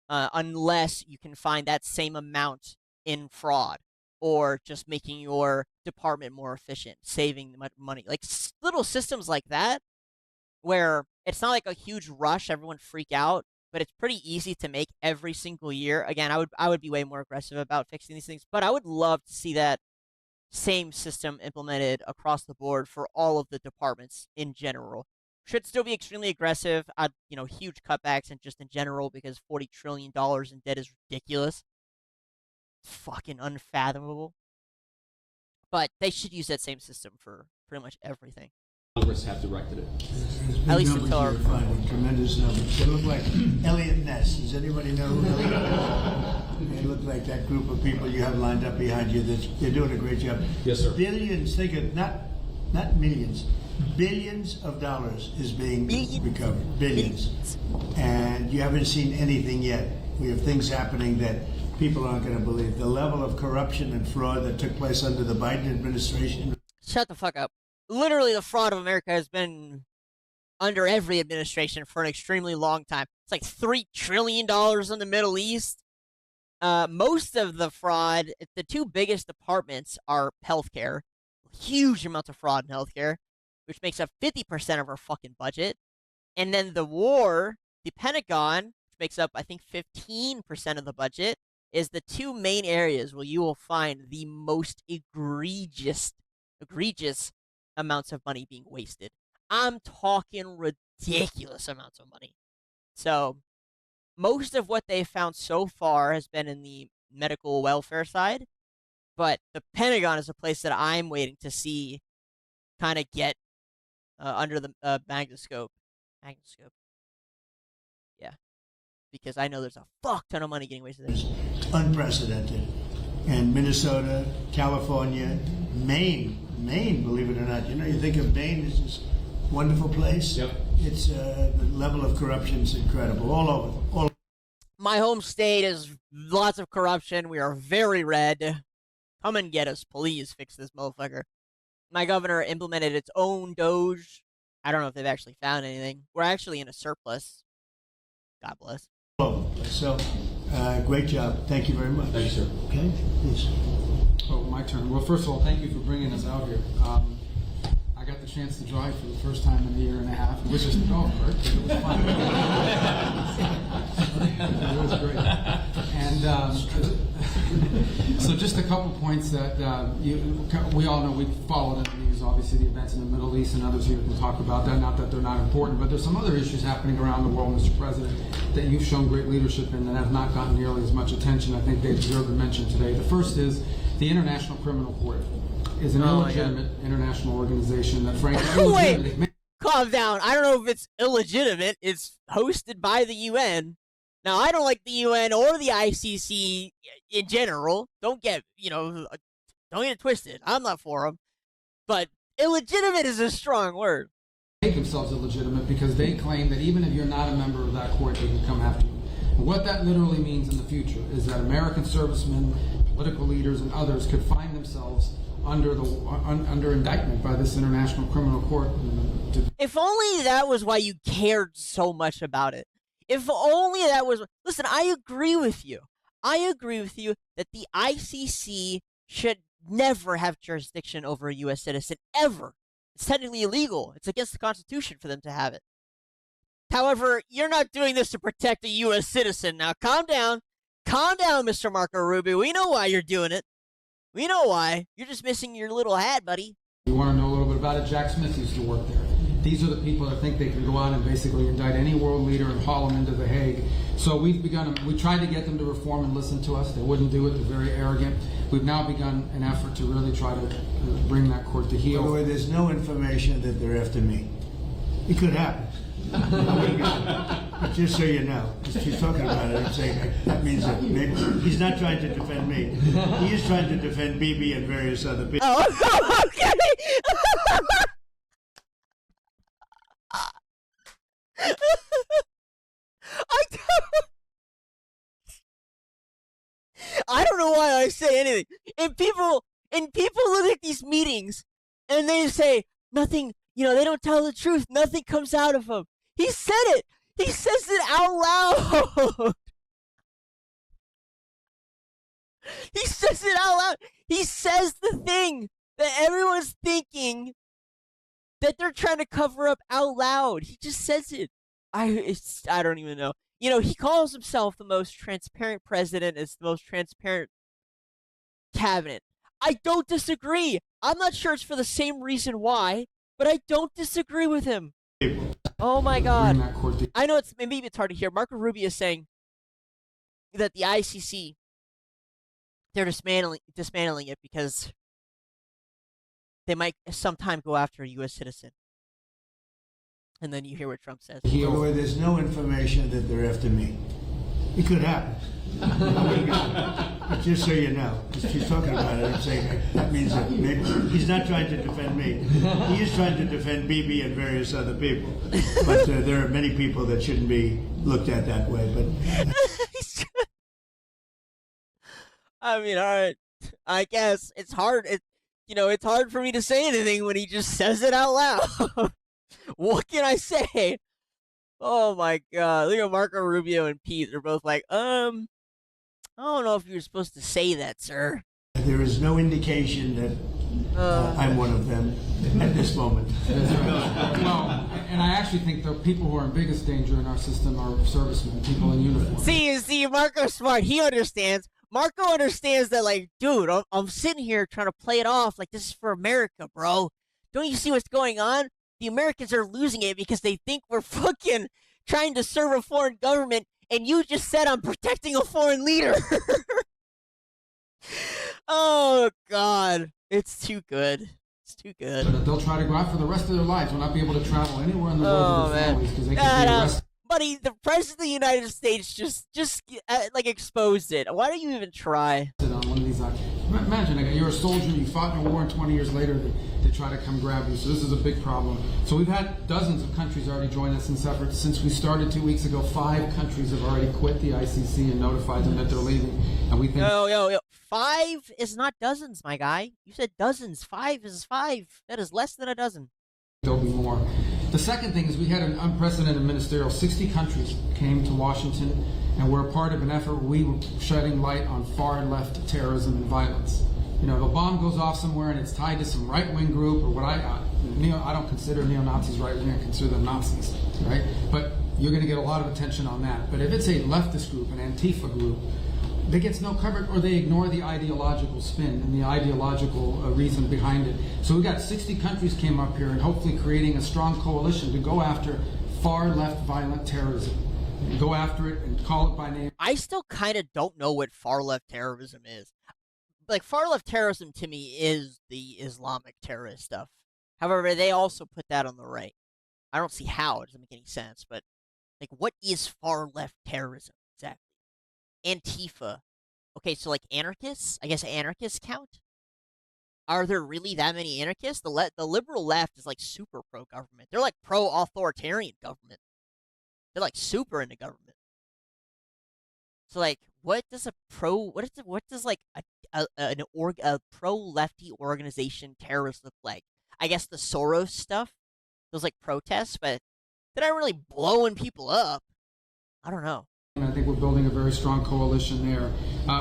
unless you can find that same amount in fraud or just making your department more efficient, saving money. Like little systems like that, where it's not like a huge rush, everyone freak out, but it's pretty easy to make every single year. Again, I would be way more aggressive about fixing these things, but I would love to see that same system implemented across the board for all of the departments in general. Should still be extremely aggressive. Huge cutbacks and just in general, because $40 trillion in debt is ridiculous. It's fucking unfathomable. But they should use that same system for pretty much everything. Congress have directed it. At least until our tremendous numbers. They look like Elliot Ness. Does anybody know who Elliot? They look like that group of people you have lined up behind you. They're doing a great job. Yes, sir. Billions. Think of not millions. Billions of dollars is being recovered. Billions. And you haven't seen anything yet. We have things happening that people aren't going to believe. The level of corruption and fraud that took place under the Biden administration. Shut the fuck up. Literally, the fraud of America has been under every administration for an extremely long time. It's like $3 trillion in the Middle East. Most of the fraud, the two biggest departments are healthcare. huge amounts of fraud in healthcare, which makes up 50% of our fucking budget. And then the war, the Pentagon, which makes up, I think, 15% of the budget, is the two main areas where you will find the most egregious amounts of money being wasted. I'm talking ridiculous amounts of money. So, most of what they've found so far has been in the medical welfare side, but the Pentagon is a place that I'm waiting to see kind of get under the magnascope. Yeah. Because I know there's a fuck ton of money getting wasted there. Unprecedented. And Minnesota, California, Maine, believe it or not. You know, you think of Maine as this wonderful place. Yep. It's the level of corruption is incredible all over. My home state is lots of corruption. We are very red. Come and get us, please. Fix this motherfucker. My governor implemented its own Doge. I don't know if they've actually found anything. We're actually in a surplus. God bless. So, great job. Thank you very much. Thank you, sir. Okay, please. Oh, my turn. Well, first of all, thank you for bringing us out here. I got the chance to drive for the first time in a year and a half. It was just a golf cart, but it was fun. It was great. And so just a couple points that we all know. We followed in the news, obviously, the events in the Middle East, and others here can talk about that. Not that they're not important, but there's some other issues happening around the world, Mr. President, that you've shown great leadership in that have not gotten nearly as much attention. I think they deserve to mention today. The first is the International Criminal Court is an illegitimate international organization that, frankly, Wait, calm down. I don't know if it's illegitimate. It's hosted by the UN. Now, I don't like the UN or the ICC in general. Don't get it twisted. I'm not for them. But illegitimate is a strong word. Make themselves illegitimate because they claim that even if you're not a member of that court, they can come after you. And what that literally means in the future is that American servicemen, political leaders, and others could find themselves under indictment by this International Criminal Court. If only that was why you cared so much about it. If only that was... Listen, I agree with you. I agree with you that the ICC should never have jurisdiction over a U.S. citizen, ever. It's technically illegal. It's against the Constitution for them to have it. However, you're not doing this to protect a U.S. citizen. Now, calm down. Calm down, Mr. Marco Rubio. We know why you're doing it. We know why. You're just missing your little hat, buddy. You want to know a little bit about it? Jack Smith used to work there. These are the people that think they can go out and basically indict any world leader and haul them into The Hague. So we tried to get them to reform and listen to us. They wouldn't do it. They're very arrogant. We've now begun an effort to really try to bring that court to heel. By the way, there's no information that they're after me. It could happen. But just so you know, she's talking about it, I'm saying that means that maybe he's not trying to defend me. He is trying to defend Bibi and various other people. Oh, okay. I don't know why I say anything. And people look at these meetings and they say nothing. They don't tell the truth. Nothing comes out of them. He said it. He says it out loud. He says it out loud. He says the thing that everyone's thinking that they're trying to cover up out loud. He just says it. I don't even know. He calls himself the most transparent president. It's the most transparent cabinet. I don't disagree. I'm not sure it's for the same reason why, but I don't disagree with him. Oh my God. I know maybe it's hard to hear. Marco Rubio is saying that the ICC, they're dismantling it because they might sometime go after a U.S. citizen. And then you hear what Trump says. By the way, there's no information that they're after me. It could happen. But just so you know, she's talking about it, I'm saying that means that maybe he's not trying to defend me. He is trying to defend Bibi and various other people. But there are many people that shouldn't be looked at that way. But I mean, all right. I guess it's hard. It's hard for me to say anything when he just says it out loud. What can I say? Oh my God! Look at Marco Rubio and Pete. They're both like, I don't know if you were supposed to say that, sir. There is no indication that I'm one of them at this moment. That's right. Well, and I actually think the people who are in biggest danger in our system are servicemen, people in uniform. See, Marco's smart. He understands. Marco understands that, like, dude, I'm sitting here trying to play it off like this is for America, bro. Don't you see what's going on? The Americans are losing it because they think we're fucking trying to serve a foreign government, and you just said I'm protecting a foreign leader. Oh, God. It's too good. It's too good. But they'll try to go out for the rest of their lives. Will not be able to travel anywhere in the world with their families because they can be arrested. Buddy, the president of the United States just like exposed it. Why don't you even try? On one of these, imagine you're a soldier, you fought in a war, and 20 years later they try to come grab you. So this is a big problem. So we've had dozens of countries already join us in this effort. Since we started 2 weeks ago, 5 countries have already quit the ICC and notified them that they're leaving. And we think yo, 5 is not dozens, my guy. You said dozens. 5 is 5. That is less than a dozen. there'll be more. The second thing is we had an unprecedented ministerial. 60 countries came to Washington, and we're a part of an effort where we were shedding light on far-left terrorism and violence. You know, if a bomb goes off somewhere and it's tied to some right-wing group, or what I don't consider neo-Nazis right-wing, I consider them Nazis, right? But you're going to get a lot of attention on that. But if it's a leftist group, an Antifa group, that gets no coverage, or they ignore the ideological spin and the ideological reason behind it. So we got 60 countries came up here and hopefully creating a strong coalition to go after far-left violent terrorism. And go after it and call it by name. I still kind of don't know what far-left terrorism is. Like, far-left terrorism to me is the Islamic terrorist stuff. However, they also put that on the right. I don't see how. It doesn't make any sense. But, like, what is far-left terrorism exactly? Antifa. Okay, so, like, anarchists? I guess anarchists count? Are there really that many anarchists? The liberal left is, like, super pro-government. They're, like, pro-authoritarian government. They're, like, super into government. So, like, what does like a pro-lefty organization terrorist look like? I guess the Soros stuff, those like protests, but they're not really blowing people up. I don't know. And I think we're building a very strong coalition there.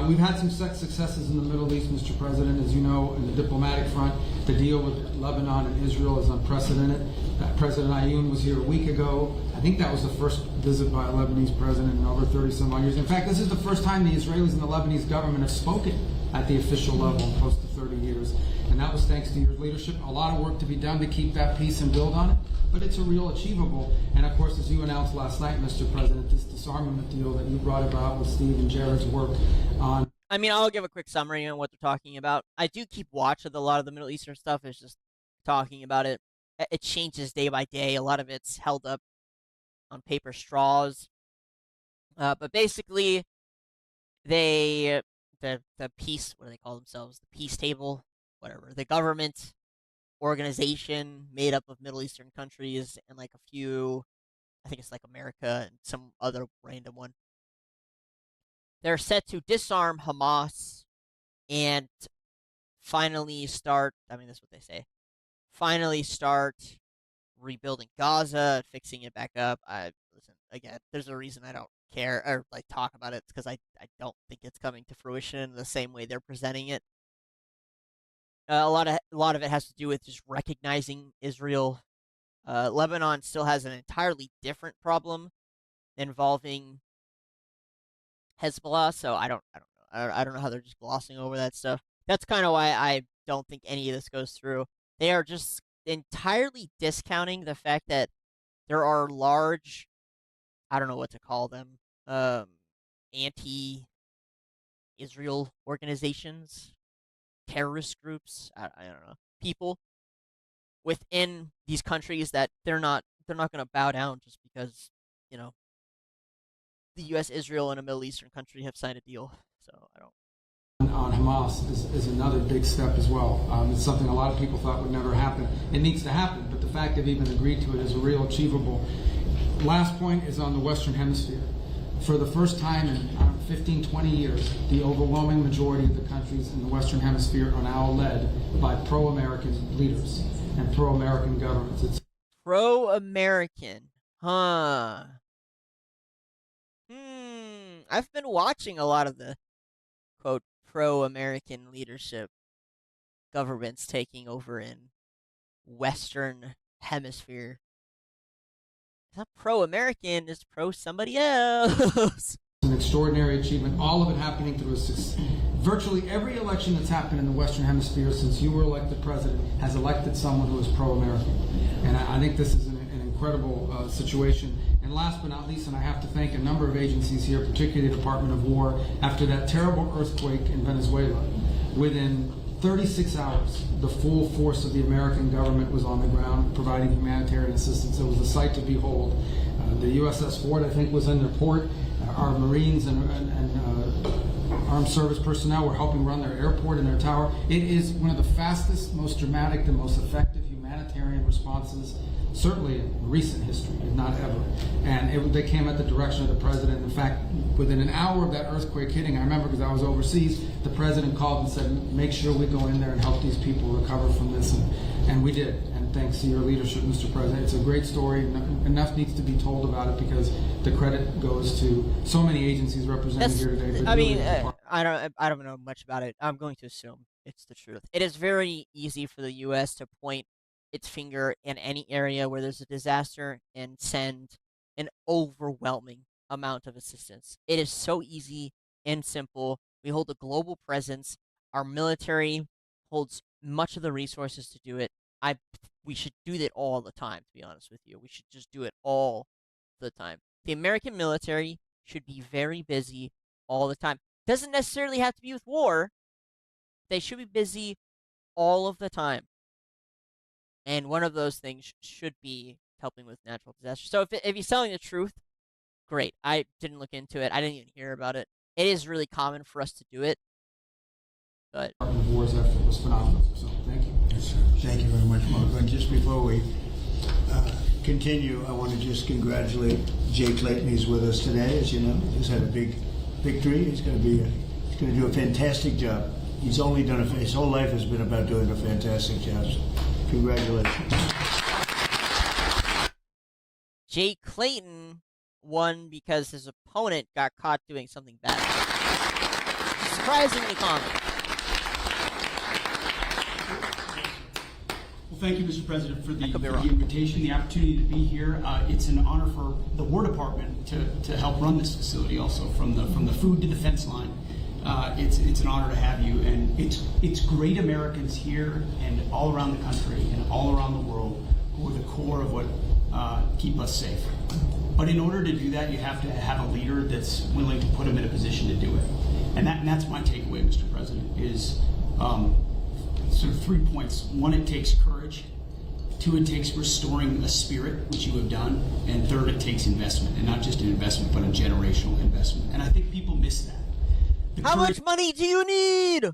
We've had some successes in the Middle East, Mr. President. As you know, in the diplomatic front, the deal with Lebanon and Israel is unprecedented. President Ayoun was here a week ago. I think that was the first visit by a Lebanese president in over 30-some-odd years. In fact, this is the first time the Israelis and the Lebanese government have spoken at the official level in close to 30 years. And that was thanks to your leadership. A lot of work to be done to keep that peace and build on it. But it's a real achievable. And of course, as you announced last night, Mr. President, this disarmament deal that you brought about with Steve and Jared's work on. I mean, I'll give a quick summary on what they're talking about. I do keep watch of a lot of the Middle Eastern stuff. It's just talking about it. It changes day by day. A lot of it's held up on paper straws. But basically, the peace, what do they call themselves? The peace table, whatever. The government organization made up of Middle Eastern countries and like a few, I think it's like America and some other random one. They're set to disarm Hamas and finally start, I mean, that's what they say, finally start rebuilding Gaza, fixing it back up. Listen, again, there's a reason I don't care or like talk about it. It's because I don't think it's coming to fruition in the same way they're presenting it. A lot of it has to do with just recognizing Israel. Lebanon still has an entirely different problem involving Hezbollah, so I don't know. I don't know how they're just glossing over that stuff. That's kind of why I don't think any of this goes through. They are just entirely discounting the fact that there are large, I don't know what to call them, anti-Israel organizations, terrorist groups, I don't know, people within these countries that they're not going to bow down just because, you know, the U.S., Israel, and a Middle Eastern country have signed a deal. So I don't. On Hamas is another big step as well. It's something a lot of people thought would never happen. It needs to happen, but the fact they've even agreed to it is a real achievable. Last point is on the Western Hemisphere. For the first time in 15, 20 years, the overwhelming majority of the countries in the Western Hemisphere are now led by pro-American leaders and pro-American governments. It's pro-American, huh? I've been watching a lot of the, quote, pro-American leadership. governments taking over in Western Hemisphere. It's not pro-American, it's pro-somebody else. An extraordinary achievement, all of it happening through virtually every election that's happened in the Western Hemisphere since you were elected president has elected someone who is pro-American. And I think this is an incredible situation. And last but not least, and I have to thank a number of agencies here, particularly the Department of War, after that terrible earthquake in Venezuela, within 36 hours, the full force of the American government was on the ground providing humanitarian assistance. It was a sight to behold. The USS Ford, I think, was in their port. Our Marines and armed service personnel were helping run their airport and their tower. It is one of the fastest, most dramatic, and most effective humanitarian responses, certainly in recent history, if not ever. And they came at the direction of the president. In fact, within an hour of that earthquake hitting, I remember because I was overseas, the president called and said, make sure we go in there and help these people recover from this. And we did. And thanks to your leadership, Mr. President. It's a great story. Enough needs to be told about it because the credit goes to so many agencies represented here today. I mean, I don't know much about it. I'm going to assume it's the truth. It is very easy for the U.S. to point its finger in any area where there's a disaster and send an overwhelming amount of assistance. It is so easy and simple. We hold a global presence. Our military holds much of the resources to do it. We should do that all the time, to be honest with you. We should just do it all the time. The American military should be very busy all the time. Doesn't necessarily have to be with war. They should be busy all of the time. And one of those things should be helping with natural disasters. So if he's telling the truth, great. I didn't look into it. I didn't even hear about it. It is really common for us to do it. But Department of War's effort was phenomenal. So thank you. Yes, sir. Thank you very much, Mark. And just before we continue, I want to just congratulate Jay Clayton. He's with us today, as you know. He's had a big victory. He's going to do a fantastic job. He's only done his whole life has been about doing a fantastic job. So congratulations. Jay Clayton won because his opponent got caught doing something bad. Surprisingly common. Well, thank you, Mr. President, for the invitation, the opportunity to be here. It's an honor for the War Department to help run this facility. Also, from the food to the fence line, it's an honor to have you. And it's great Americans here and all around the country and all around the world who are the core of what keep us safe. But in order to do that, you have to have a leader that's willing to put them in a position to do it. And that's my takeaway, Mr. President, is sort of 3 points. One, it takes courage. 2, it takes restoring a spirit, which you have done. And 3rd, it takes investment, and not just an investment, but a generational investment. And I think people miss that. How much money do you need?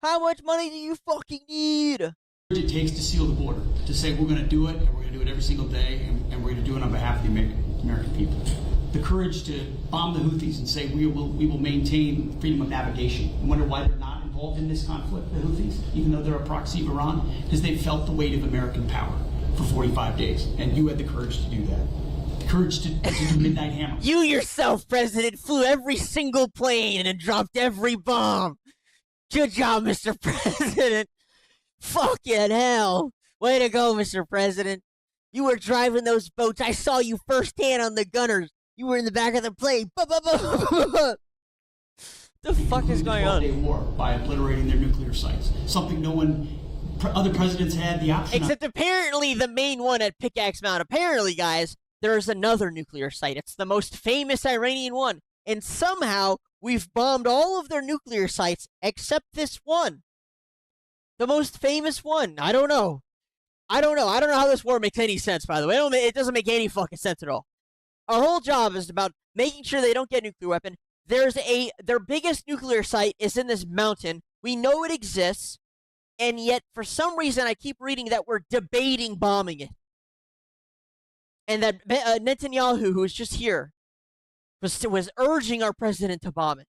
How much money do you fucking need? It takes to seal the border, to say we're going to do it, and we're going to do it every single day, and we're going to do it on behalf of the American people. The courage to bomb the Houthis and say we will maintain freedom of navigation. I wonder why they're not involved in this conflict, the Houthis, even though they're a proxy of Iran, because they felt the weight of American power for 45 days, and you had the courage to do that. The courage to do midnight hammer. You yourself, President, flew every single plane and dropped every bomb. Good job, Mr. President. Fucking hell. Way to go, Mr. President. You were driving those boats. I saw you firsthand on the gunners. You were in the back of the plane. The fuck is going on? 12-day war by obliterating their nuclear sites. Something other presidents had the option Except apparently the main one at Pickaxe Mountain. Apparently, guys, there's another nuclear site. It's the most famous Iranian one. And somehow, we've bombed all of their nuclear sites except this one. The most famous one. I don't know. I don't know how this war makes any sense, by the way. It doesn't make any fucking sense at all. Our whole job is about making sure they don't get a nuclear weapon. Their biggest nuclear site is in this mountain. We know it exists, and yet for some reason I keep reading that we're debating bombing it. And that Netanyahu, who was just here, was urging our president to bomb it.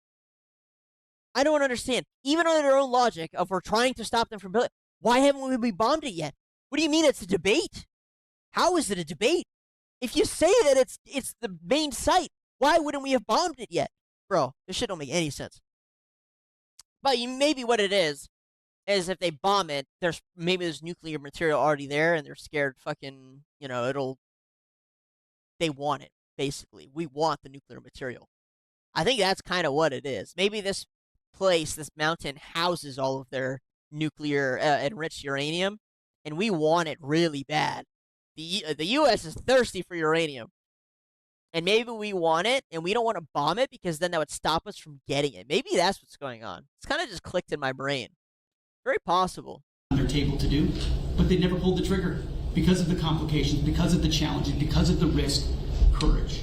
I don't understand. Even under their own logic of we're trying to stop them from building, why haven't we bombed it yet? What do you mean it's a debate? How is it a debate? If you say that it's the main site, why wouldn't we have bombed it yet? Bro, this shit don't make any sense. But maybe what it is is if they bomb it, there's nuclear material already there, and they're scared fucking, they want it, basically. We want the nuclear material. I think that's kind of what it is. Maybe this mountain, houses all of their nuclear enriched uranium, and we want it really bad. The U.S. is thirsty for uranium, and maybe we want it, and we don't want to bomb it because then that would stop us from getting it. Maybe that's what's going on. It's kind of just clicked in my brain. Very possible. On their table to do, but they never pulled the trigger because of the complications, because of the challenges, because of the risk. Courage.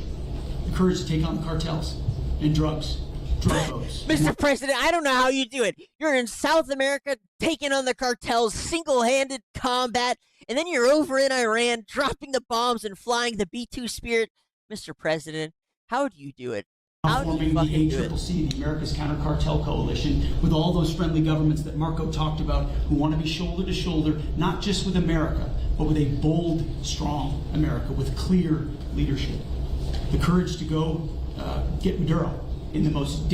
The courage to take on the cartels and drugs. Mr. President, I don't know how you do it. You're in South America taking on the cartels, single-handed combat, and then you're over in Iran dropping the bombs and flying the B-2 Spirit. Mr. President, how do you do it? How do you fucking do it? ACCC, the America's Counter Cartel Coalition, with all those friendly governments that Marco talked about, who want to be shoulder to shoulder, not just with America, but with a bold, strong America with clear leadership. The courage to go get Maduro in the most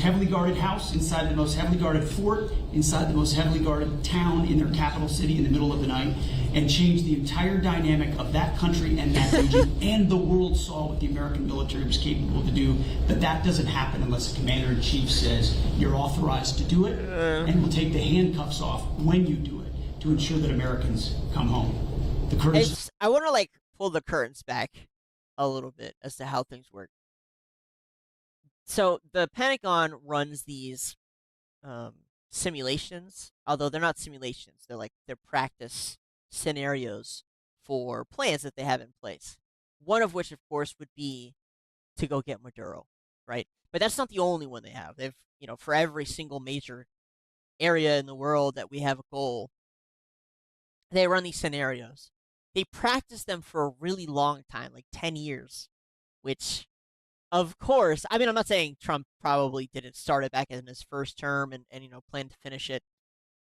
heavily guarded house, inside the most heavily guarded fort, inside the most heavily guarded town in their capital city in the middle of the night, and change the entire dynamic of that country and that region. And the world saw what the American military was capable to do, but that doesn't happen unless the commander-in-chief says you're authorized to do it, and will take the handcuffs off when you do it to ensure that Americans come home. The courage. I want to pull the curtains back a little bit as to how things work. So the Pentagon runs these simulations, although they're not simulations. They're practice scenarios for plans that they have in place. One of which, of course, would be to go get Maduro, right? But that's not the only one they have. They've, for every single major area in the world that we have a goal, they run these scenarios. They practice them for a really long time, 10 years, which, of course, I'm not saying Trump probably didn't start it back in his first term and plan to finish it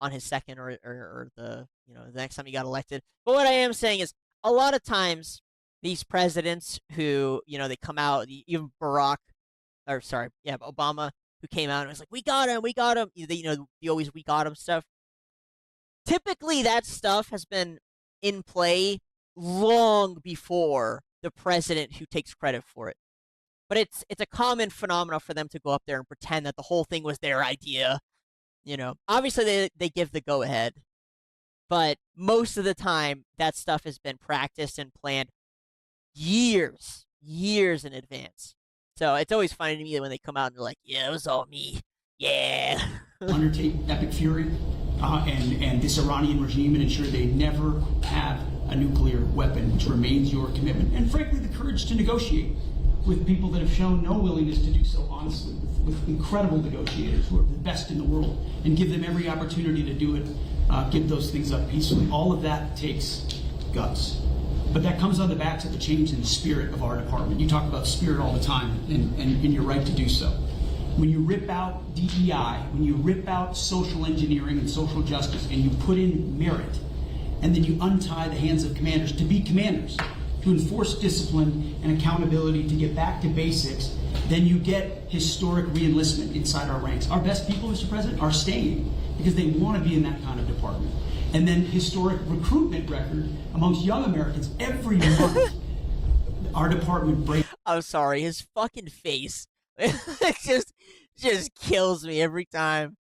on his second or the next time he got elected. But what I am saying is a lot of times these presidents who, they come out, even Obama, who came out and was like, we got him. The always we got him stuff. Typically that stuff has been in play long before the president who takes credit for it. But it's a common phenomenon for them to go up there and pretend that the whole thing was their idea. Obviously they give the go-ahead. But most of the time, that stuff has been practiced and planned years in advance. So it's always funny to me when they come out and they're like, yeah, it was all me. Yeah. Undertake epic fury and this Iranian regime and ensure they never have a nuclear weapon, which remains your commitment. And frankly, the courage to negotiate with people that have shown no willingness to do so honestly, with incredible negotiators who are the best in the world, and give them every opportunity to do it, give those things up peacefully. All of that takes guts. But that comes on the backs of the change in the spirit of our department. You talk about spirit all the time, and you're right to do so. When you rip out DEI, when you rip out social engineering and social justice, and you put in merit, and then you untie the hands of commanders to be commanders, to enforce discipline and accountability, to get back to basics, then you get historic re-enlistment inside our ranks. Our best people, Mr. President, are staying because they want to be in that kind of department. And then historic recruitment record amongst young Americans every month. Our department breaks. I'm sorry, his fucking face. It just kills me every time.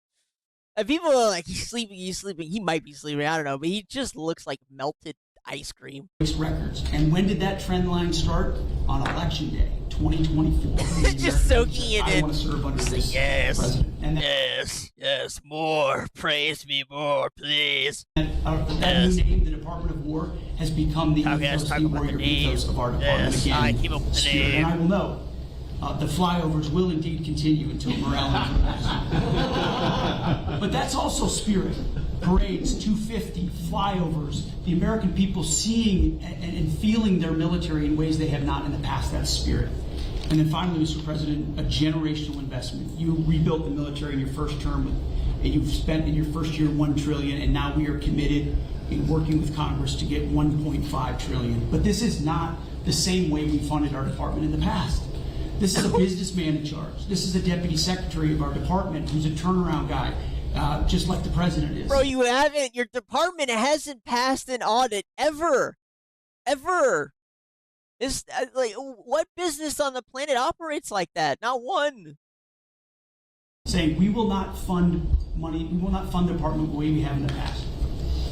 And people are like, he's sleeping. He might be sleeping, I don't know, but he just looks like melted ice cream. Records. And when did that trend line start? On Election Day, 2024. Just soaking it in. I want to serve under this president. And yes, more. Praise me more, please. That new name, the Department of War, has become the ethos, the warrior ethos of our department. Yes, again. I keep up with the name. And I will know the flyovers will indeed continue until morale improves. But that's also spirit. Parades, 250, flyovers, the American people seeing and feeling their military in ways they have not in the past. That's spirit. And then finally, Mr. President, a generational investment. You rebuilt the military in your first term, and you've spent in your first year $1 trillion, and now we are committed in working with Congress to get $1.5 trillion. But this is not the same way we funded our department in the past. This is a businessman in charge. This is a deputy secretary of our department who's a turnaround guy. just like the president is. Bro, you haven't. Your department hasn't passed an audit ever. It's like, what business on the planet operates like that? Not one. Saying we will not fund the department the way we have in the past.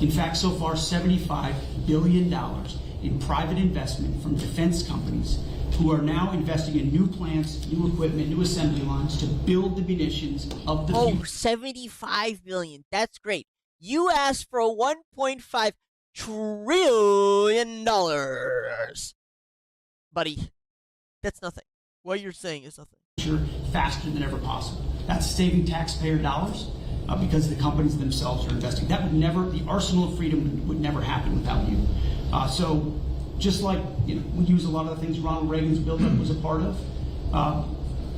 In fact, so far, $75 billion in private investment from defense companies who are now investing in new plants, new equipment, new assembly lines to build the munitions of the future. $75 billion. That's great. You asked for $1.5 trillion. Buddy, that's nothing. What you're saying is nothing. Faster than ever possible. That's saving taxpayer dollars because the companies themselves are investing. That would never, the arsenal of freedom would never happen without you. So just like, we use a lot of the things Ronald Reagan's buildup was a part of,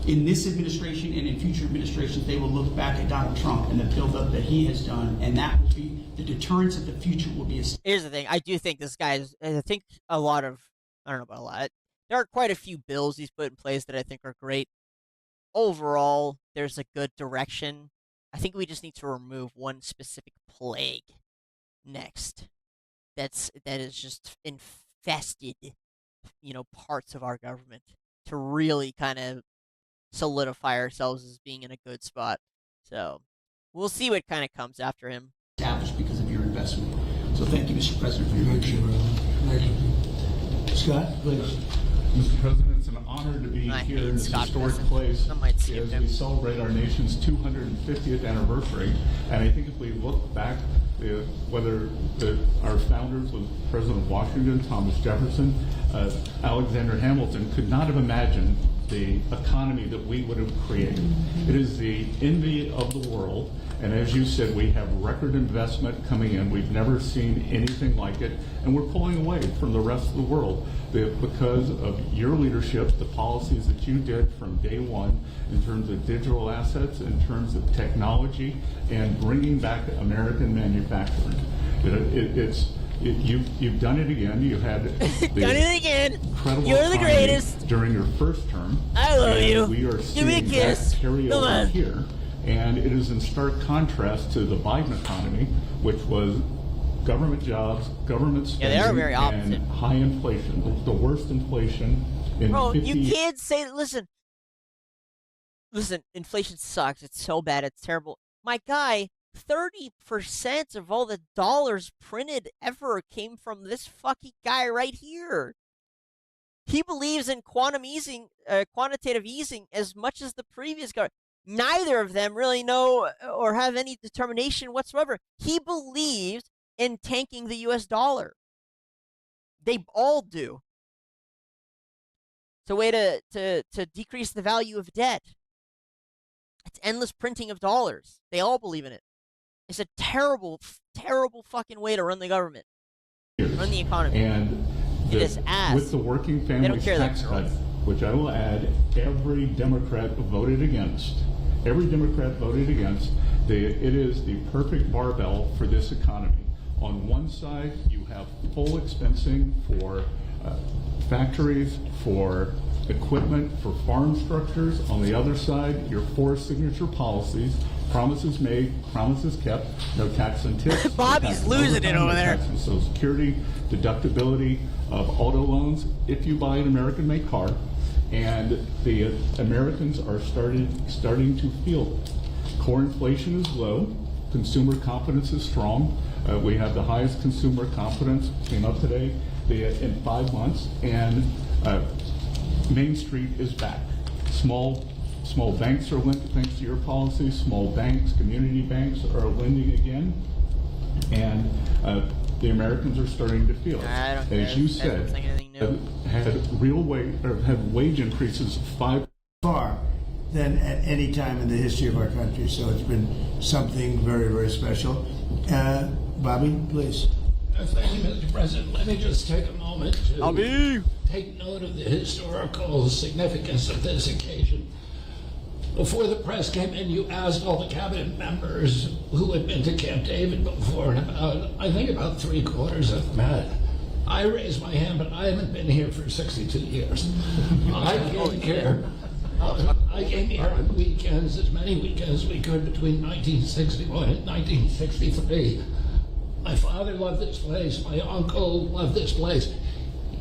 in this administration and in future administrations, they will look back at Donald Trump and the buildup that he has done, and that will be, the deterrence of the future will be. Here's the thing. I do think this guy is, I think a lot of, I don't know about a lot, there are quite a few bills he's put in place that I think are great. Overall, there's a good direction. I think we just need to remove one specific plague next. That is just infested, parts of our government to really kind of solidify ourselves as being in a good spot. So we'll see what kind of comes after him. Established because of your investment. So thank you, Mr. President, for your leadership. Thank you. Scott, please. Mr. President, it's an honor to be here in this historic place as we celebrate our nation's 250th anniversary. And I think if we look back, whether our founders was President Washington, Thomas Jefferson, Alexander Hamilton, could not have imagined the economy that we would have created. It is the envy of the world. And as you said, we have record investment coming in. We've never seen anything like it. And we're pulling away from the rest of the world because of your leadership, the policies that you did from day one in terms of digital assets, in terms of technology, and bringing back American manufacturing. You've done it again. You had done it again. Incredible. You're the greatest. During your first term. I love you. We are Give me a seeing kiss. that carry over here. And it is in stark contrast to the Biden economy, which was government jobs, government spending, they are very opposite. And high inflation. The worst inflation in 50 years. You can't say, listen, inflation sucks. It's so bad. It's terrible. My guy, 30% of all the dollars printed ever came from this fucking guy right here. He believes in quantitative easing as much as the previous guy. Neither of them really know or have any determination whatsoever. He believes in tanking the U.S. dollar. They all do. It's a way to decrease the value of debt. It's endless printing of dollars. They all believe in it. It's a terrible, terrible fucking way to run the government, run the economy. And it is ass. With the working families tax cut, which I will add, every Democrat voted against. Every Democrat voted against. It is the perfect barbell for this economy. On one side, you have full expensing for factories, for equipment, for farm structures. On the other side, your four signature policies, promises made, promises kept, no tax on tips. Bobby's losing it over there. Tax on Social Security, deductibility of auto loans if you buy an American-made car. And the Americans are starting to feel it. Core inflation is low. Consumer confidence is strong. We have the highest consumer confidence, came up today, in 5 months. And Main Street is back. Small banks are lending, thanks to your policy. Small banks, community banks are lending again. And the Americans are starting to feel it. As you said, had wage increases far than at any time in the history of our country. So it's been something very, very special. Bobby, please. Thank you, Mr. President. Let me just take a moment to take note of the historical significance of this occasion. Before the press came in, you asked all the cabinet members who had been to Camp David before, and I think about 3/4 of them had. I raised my hand, but I haven't been here for 62 years. I came here I came here on weekends, as many weekends as we could between 1961 and 1963. My father loved this place. My uncle loved this place.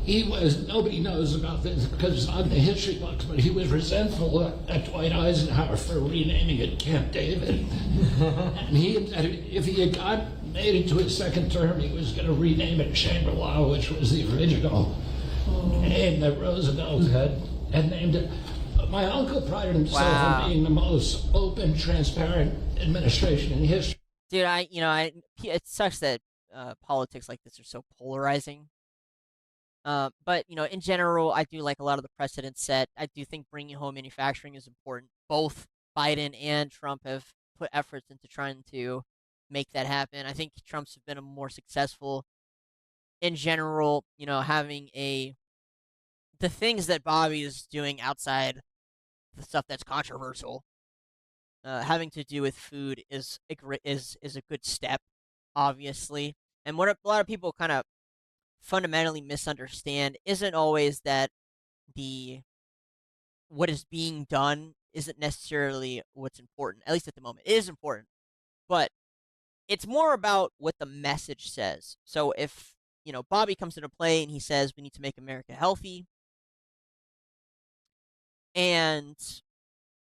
He was, nobody knows about this because it's on the history books, but he was resentful at Dwight Eisenhower for renaming it Camp David. And he intended, if he had made it to his second term, he was going to rename it Shangri-La, which was the original name that Roosevelt had named it. My uncle prided himself on being the most open, transparent administration in history. Dude, it sucks that politics like this are so polarizing. But, in general, I do like a lot of the precedents set. I do think bringing home manufacturing is important. Both Biden and Trump have put efforts into trying to make that happen. I think Trump's been more successful in general, having the things that Bobby is doing outside the stuff that's controversial, having to do with food is a good step, obviously. And what a lot of people kind of fundamentally misunderstand isn't always that what is being done isn't necessarily what's important, at least at the moment. It is important, but it's more about what the message says. So if, Bobby comes into play and he says we need to make America healthy, and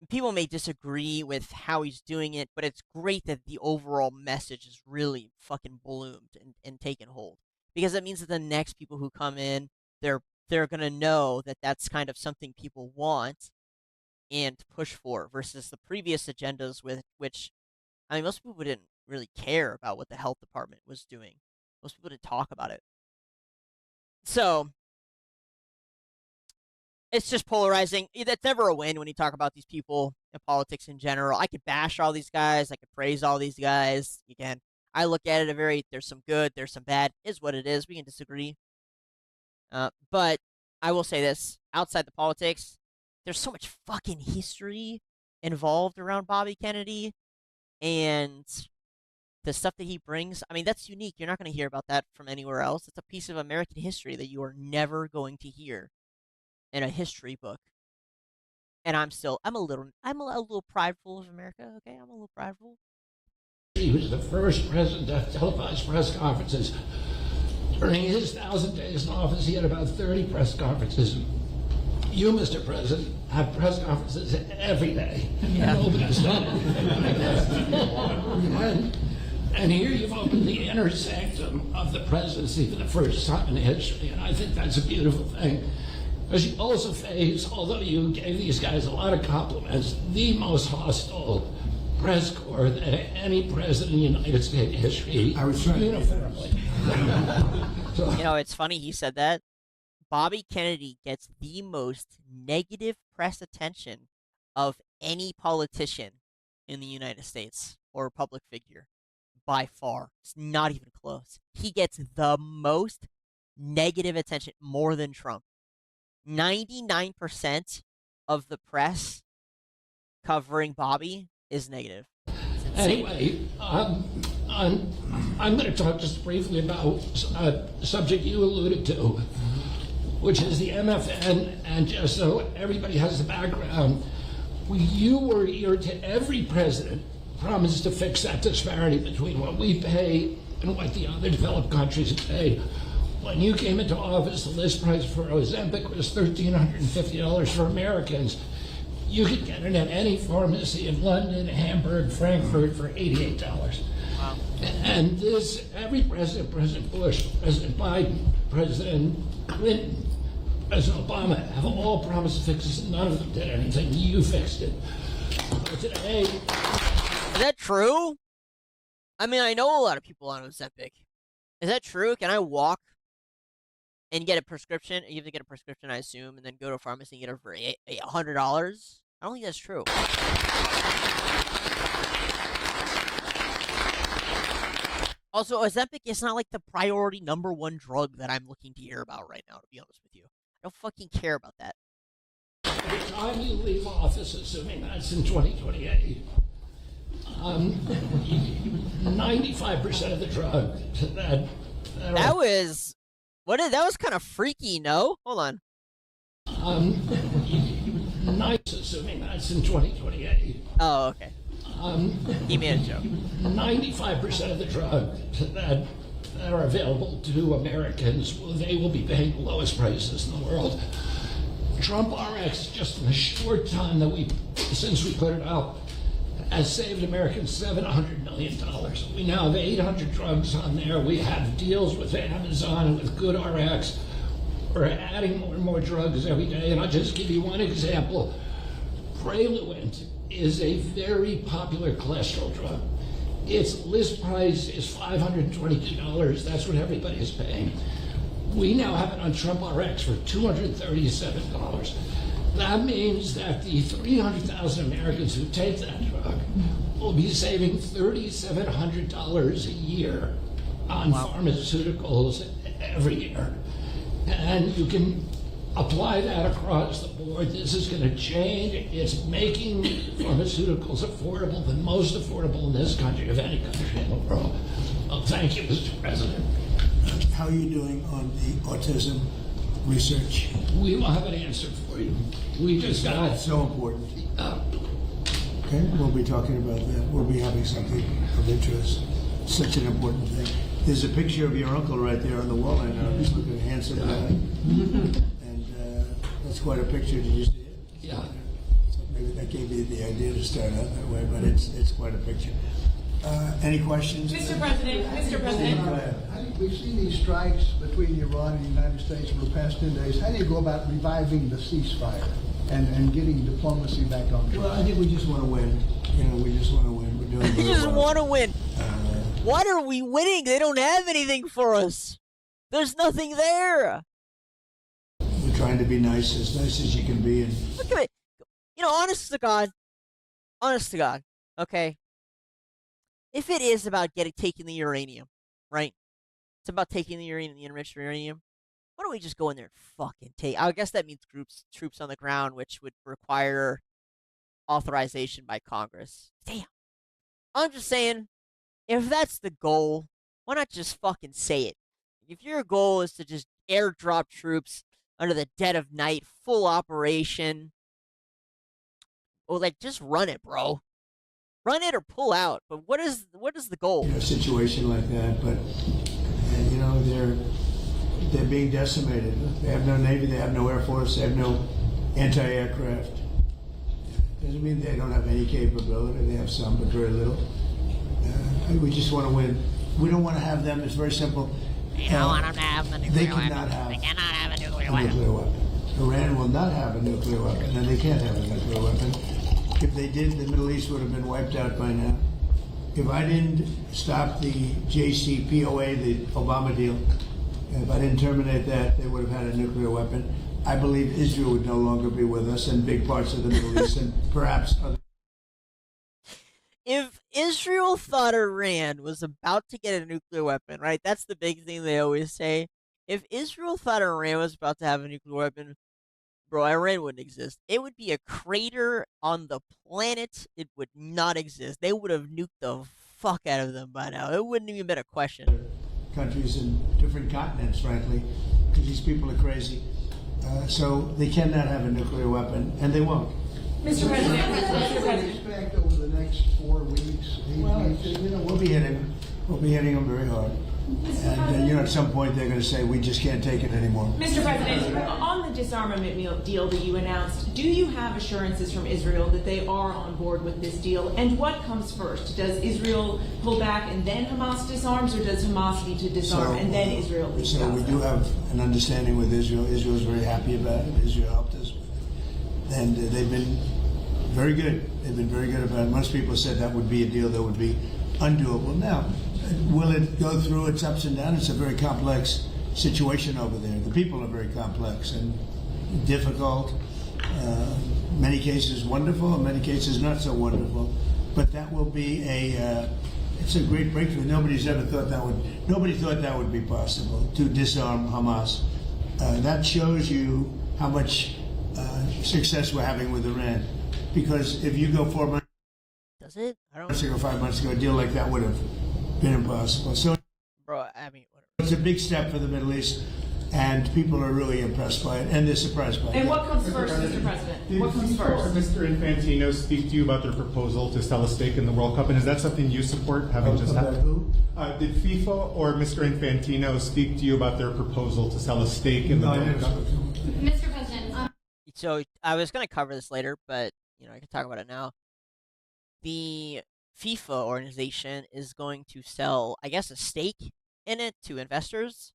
people may disagree with how he's doing it, but it's great that the overall message is really fucking bloomed and taken hold. Because it means that the next people who come in, they're going to know that that's kind of something people want and push for, versus the previous agendas with which, most people didn't really care about what the health department was doing. Most people didn't talk about it. So, it's just polarizing. It's never a win when you talk about these people in politics in general. I could bash all these guys. I could praise all these guys. Again, I look at it there's some good, there's some bad. Is what it is. We can disagree. But I will say this. Outside the politics, there's so much fucking history involved around Bobby Kennedy. And the stuff that he brings, that's unique. You're not going to hear about that from anywhere else. It's a piece of American history that you are never going to hear in a history book. And I'm a little prideful of America, okay? I'm a little prideful. He was the first president to have televised press conferences. During his 1,000 days in office, he had about 30 press conferences. You, Mr. President, have press conferences every day. Yeah. Nobody's done it. And here you've opened the inner sanctum of the presidency for the first time in history, and I think that's a beautiful thing. Because you also face, although you gave these guys a lot of compliments, the most hostile press corps that any president in United States history uniformly. So, it's funny he said that. Bobby Kennedy gets the most negative press attention of any politician in the United States or public figure by far. It's not even close. He gets the most negative attention, more than Trump. 99% of the press covering Bobby is negative. Anyway, I'm going to talk just briefly about a subject you alluded to, which is the MFN, and just so everybody has the background, you were here to every president promised to fix that disparity between what we pay and what the other developed countries pay. When you came into office, the list price for Ozempic was $1,350 for Americans. You could get it at any pharmacy in London, Hamburg, Frankfurt for $88. Wow. And every president, President Bush, President Biden, President Clinton, President Obama, have all promised to fix this. None of them did anything. You fixed it. But today... Is that true? I know a lot of people on Ozempic. Is that true? Can I walk and get a prescription? You have to get a prescription, I assume, and then go to a pharmacy and get it for $100? I don't think that's true. Also, Ozempic is not like the priority #1 drug that I'm looking to hear about right now, to be honest with you. I don't fucking care about that. By the time you leave office, assuming that's in 2028, 95% of the drug that was that was kind of freaky. No, hold on. 95% nice, assuming that's in 2028. Oh, okay. He made a joke. 95% of the drugs that are available to Americans, they will be paying the lowest prices in the world. Trump RX, just in the short time since we put it out, has saved Americans $700 million. We now have 800 drugs on there. We have deals with Amazon and with GoodRx. We're adding more and more drugs every day. And I'll just give you one example. Praluent is a very popular cholesterol drug. Its list price is $522. That's what everybody is paying. We now have it on Trump RX for $237. That means that the 300,000 Americans who take that drug will be saving $3,700 a year on pharmaceuticals every year. And you can apply that across the board. This is going to change. It's making pharmaceuticals affordable, the most affordable in this country of any country in the world. Well, thank you, Mr. President. How are you doing on the autism research? We will have an answer for you. We just got It's so important. Okay, we'll be talking about that. We'll be having something of interest. Such an important thing. There's a picture of your uncle right there on the wall. I know he's looking handsome guy. And that's quite a picture. Did you see it? Yeah. So maybe that gave you the idea to start out that way, but it's quite a picture. Any questions? Mr. President, I think we've seen these strikes between Iran and the United States for the past 10 days. How do you go about reviving the ceasefire and getting diplomacy back on track? Well, I think we just want to win. We just want to win. We're doing We very just well. want to win. What are we winning? They don't have anything for us. There's nothing there. We're trying to be nice as you can be. And Look at it. Honest to God, okay? If it is about taking the uranium, right? It's about taking the uranium, the enriched uranium. Why don't we just go in there and fucking take? I guess that means troops on the ground, which would require authorization by Congress. Damn. I'm just saying, if that's the goal, why not just fucking say it? If your goal is to just airdrop troops under the dead of night, full operation, well, just run it, bro. Run it or pull out. But what is the goal? a situation like that, but they're being decimated. They have no Navy, they have no Air Force, they have no anti-aircraft. Doesn't mean they don't have any capability. They have some, but very little. We just want to win. We don't want to have them. It's very simple. They don't want them to have the nuclear They weapon. cannot have They cannot have a nuclear a weapon. nuclear weapon. Iran will not have a nuclear weapon, and they can't have a nuclear weapon. If they did, the Middle East would have been wiped out by now. If I didn't stop the JCPOA, the Obama deal, if I didn't terminate that, they would have had a nuclear weapon. I believe Israel would no longer be with us in big parts of the Middle East and perhaps other. If Israel thought Iran was about to get a nuclear weapon, right? That's the big thing they always say. If Israel thought Iran was about to have a nuclear weapon, bro, Iran wouldn't exist. It would be a crater on the planet. It would not exist. They would have nuked the fuck out of them by now. It wouldn't even been a question. Countries in different continents, frankly, because these people are crazy. So they cannot have a nuclear weapon, and they won't. Mr. President, What do you expect over the next 4 weeks? Well, we'll be hitting them very hard. And at some point they're going to say, we just can't take it anymore. Mr. President, on the disarmament deal that you announced, do you have assurances from Israel that they are on board with this deal? And what comes first? Does Israel pull back and then Hamas disarms, or does Hamas need to disarm and then Israel leaves So Gaza? we do have an understanding with Israel. Israel's very happy about it. Israel helped us with it. And they've been very good. They've been very good about it. Most people said that would be a deal that would be undoable. Now, will it go through its ups and downs? It's a very complex situation over there. The people are very complex and difficult. Many cases wonderful, in many cases not so wonderful. But that will be it's a great breakthrough. Nobody thought that would be possible, to disarm Hamas. That shows you how much success we're having with Iran. Because if you go 4 months, Does it? I don't. 5 months ago, a deal like that would have been impossible. So, Bro, I mean, whatever. it's a big step for the Middle East. and people are really impressed by it, and they're surprised by it. And what comes first, Mr. President? Did What comes FIFA or first? Mr. Infantino speak to you about their proposal to sell a stake in the World Cup, and is that something you support, having just About happened? who? Did FIFA or Mr. Infantino speak to you about their proposal to sell a stake in the No, I World didn't Cup? speak to him. Mr. President, So I was going to cover this later, but I can talk about it now. The FIFA organization is going to sell, I guess, a stake in it to investors,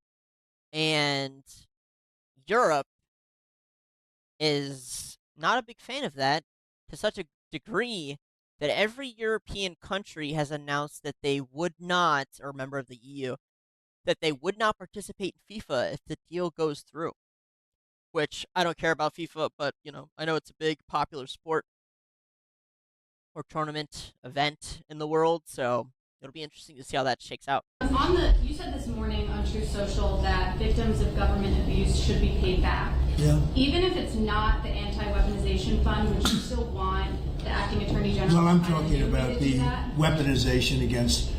and Europe is not a big fan of that to such a degree that every European country has announced that they would not, or member of the EU, that they would not participate in FIFA if the deal goes through. Which I don't care about FIFA, but I know it's a big popular sport or tournament event in the world, so it'll be interesting to see how that shakes out. you said this morning on Truth Social that victims of government abuse should be paid back. Yeah. Even if it's not the anti-weaponization fund, would you still want the acting attorney general? Well, I'm to find a talking new way about to the do that? weaponization against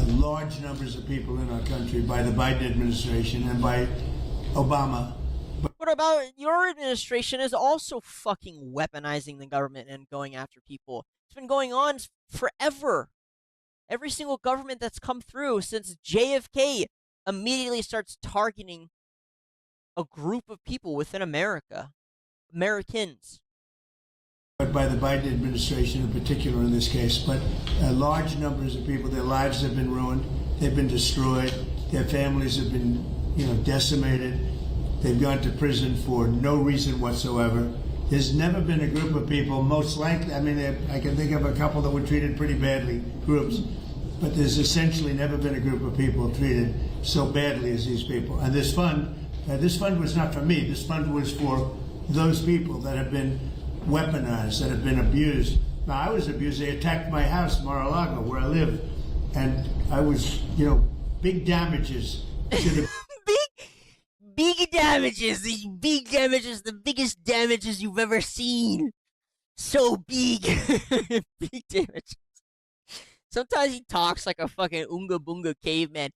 large numbers of people in our country by the Biden administration and by Obama. What about your administration is also fucking weaponizing the government and going after people? It's been going on forever. Every single government that's come through since JFK immediately starts targeting a group of people within America. Americans. But by the Biden administration in particular in this case, but large numbers of people, their lives have been ruined, they've been destroyed, their families have been, decimated, they've gone to prison for no reason whatsoever. There's never been a group of people, most likely, I can think of a couple that were treated pretty badly, groups, but there's essentially never been a group of people treated so badly as these people. And this fund was not for me, this fund was for those people that have been weaponized, that have been abused. Now, I was abused. They attacked my house, Mar-a-Lago, where I live, and I was, big damages to the... Big damages, the biggest damages you've ever seen. So big. Big damages. Sometimes he talks like a fucking Oonga Boonga caveman.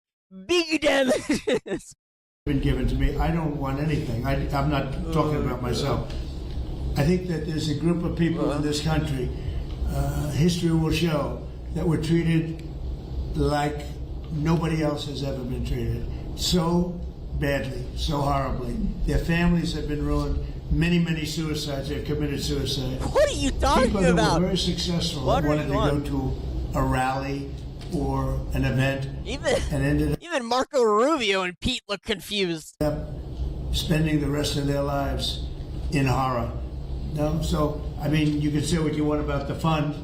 Big damages. Been given to me. I don't want anything. I'm not talking about myself. I think that there's a group of people in this country, history will show, that were treated like nobody else has ever been treated. So badly, so horribly. Their families have been ruined. Many, many suicides. They've committed suicide. What are you talking People that about? were very successful What that wanted to on? go to a rally or an event and ended Even Marco Rubio and Pete look confused. up spending the rest of their lives in horror. No, so you can say what you want about the fund,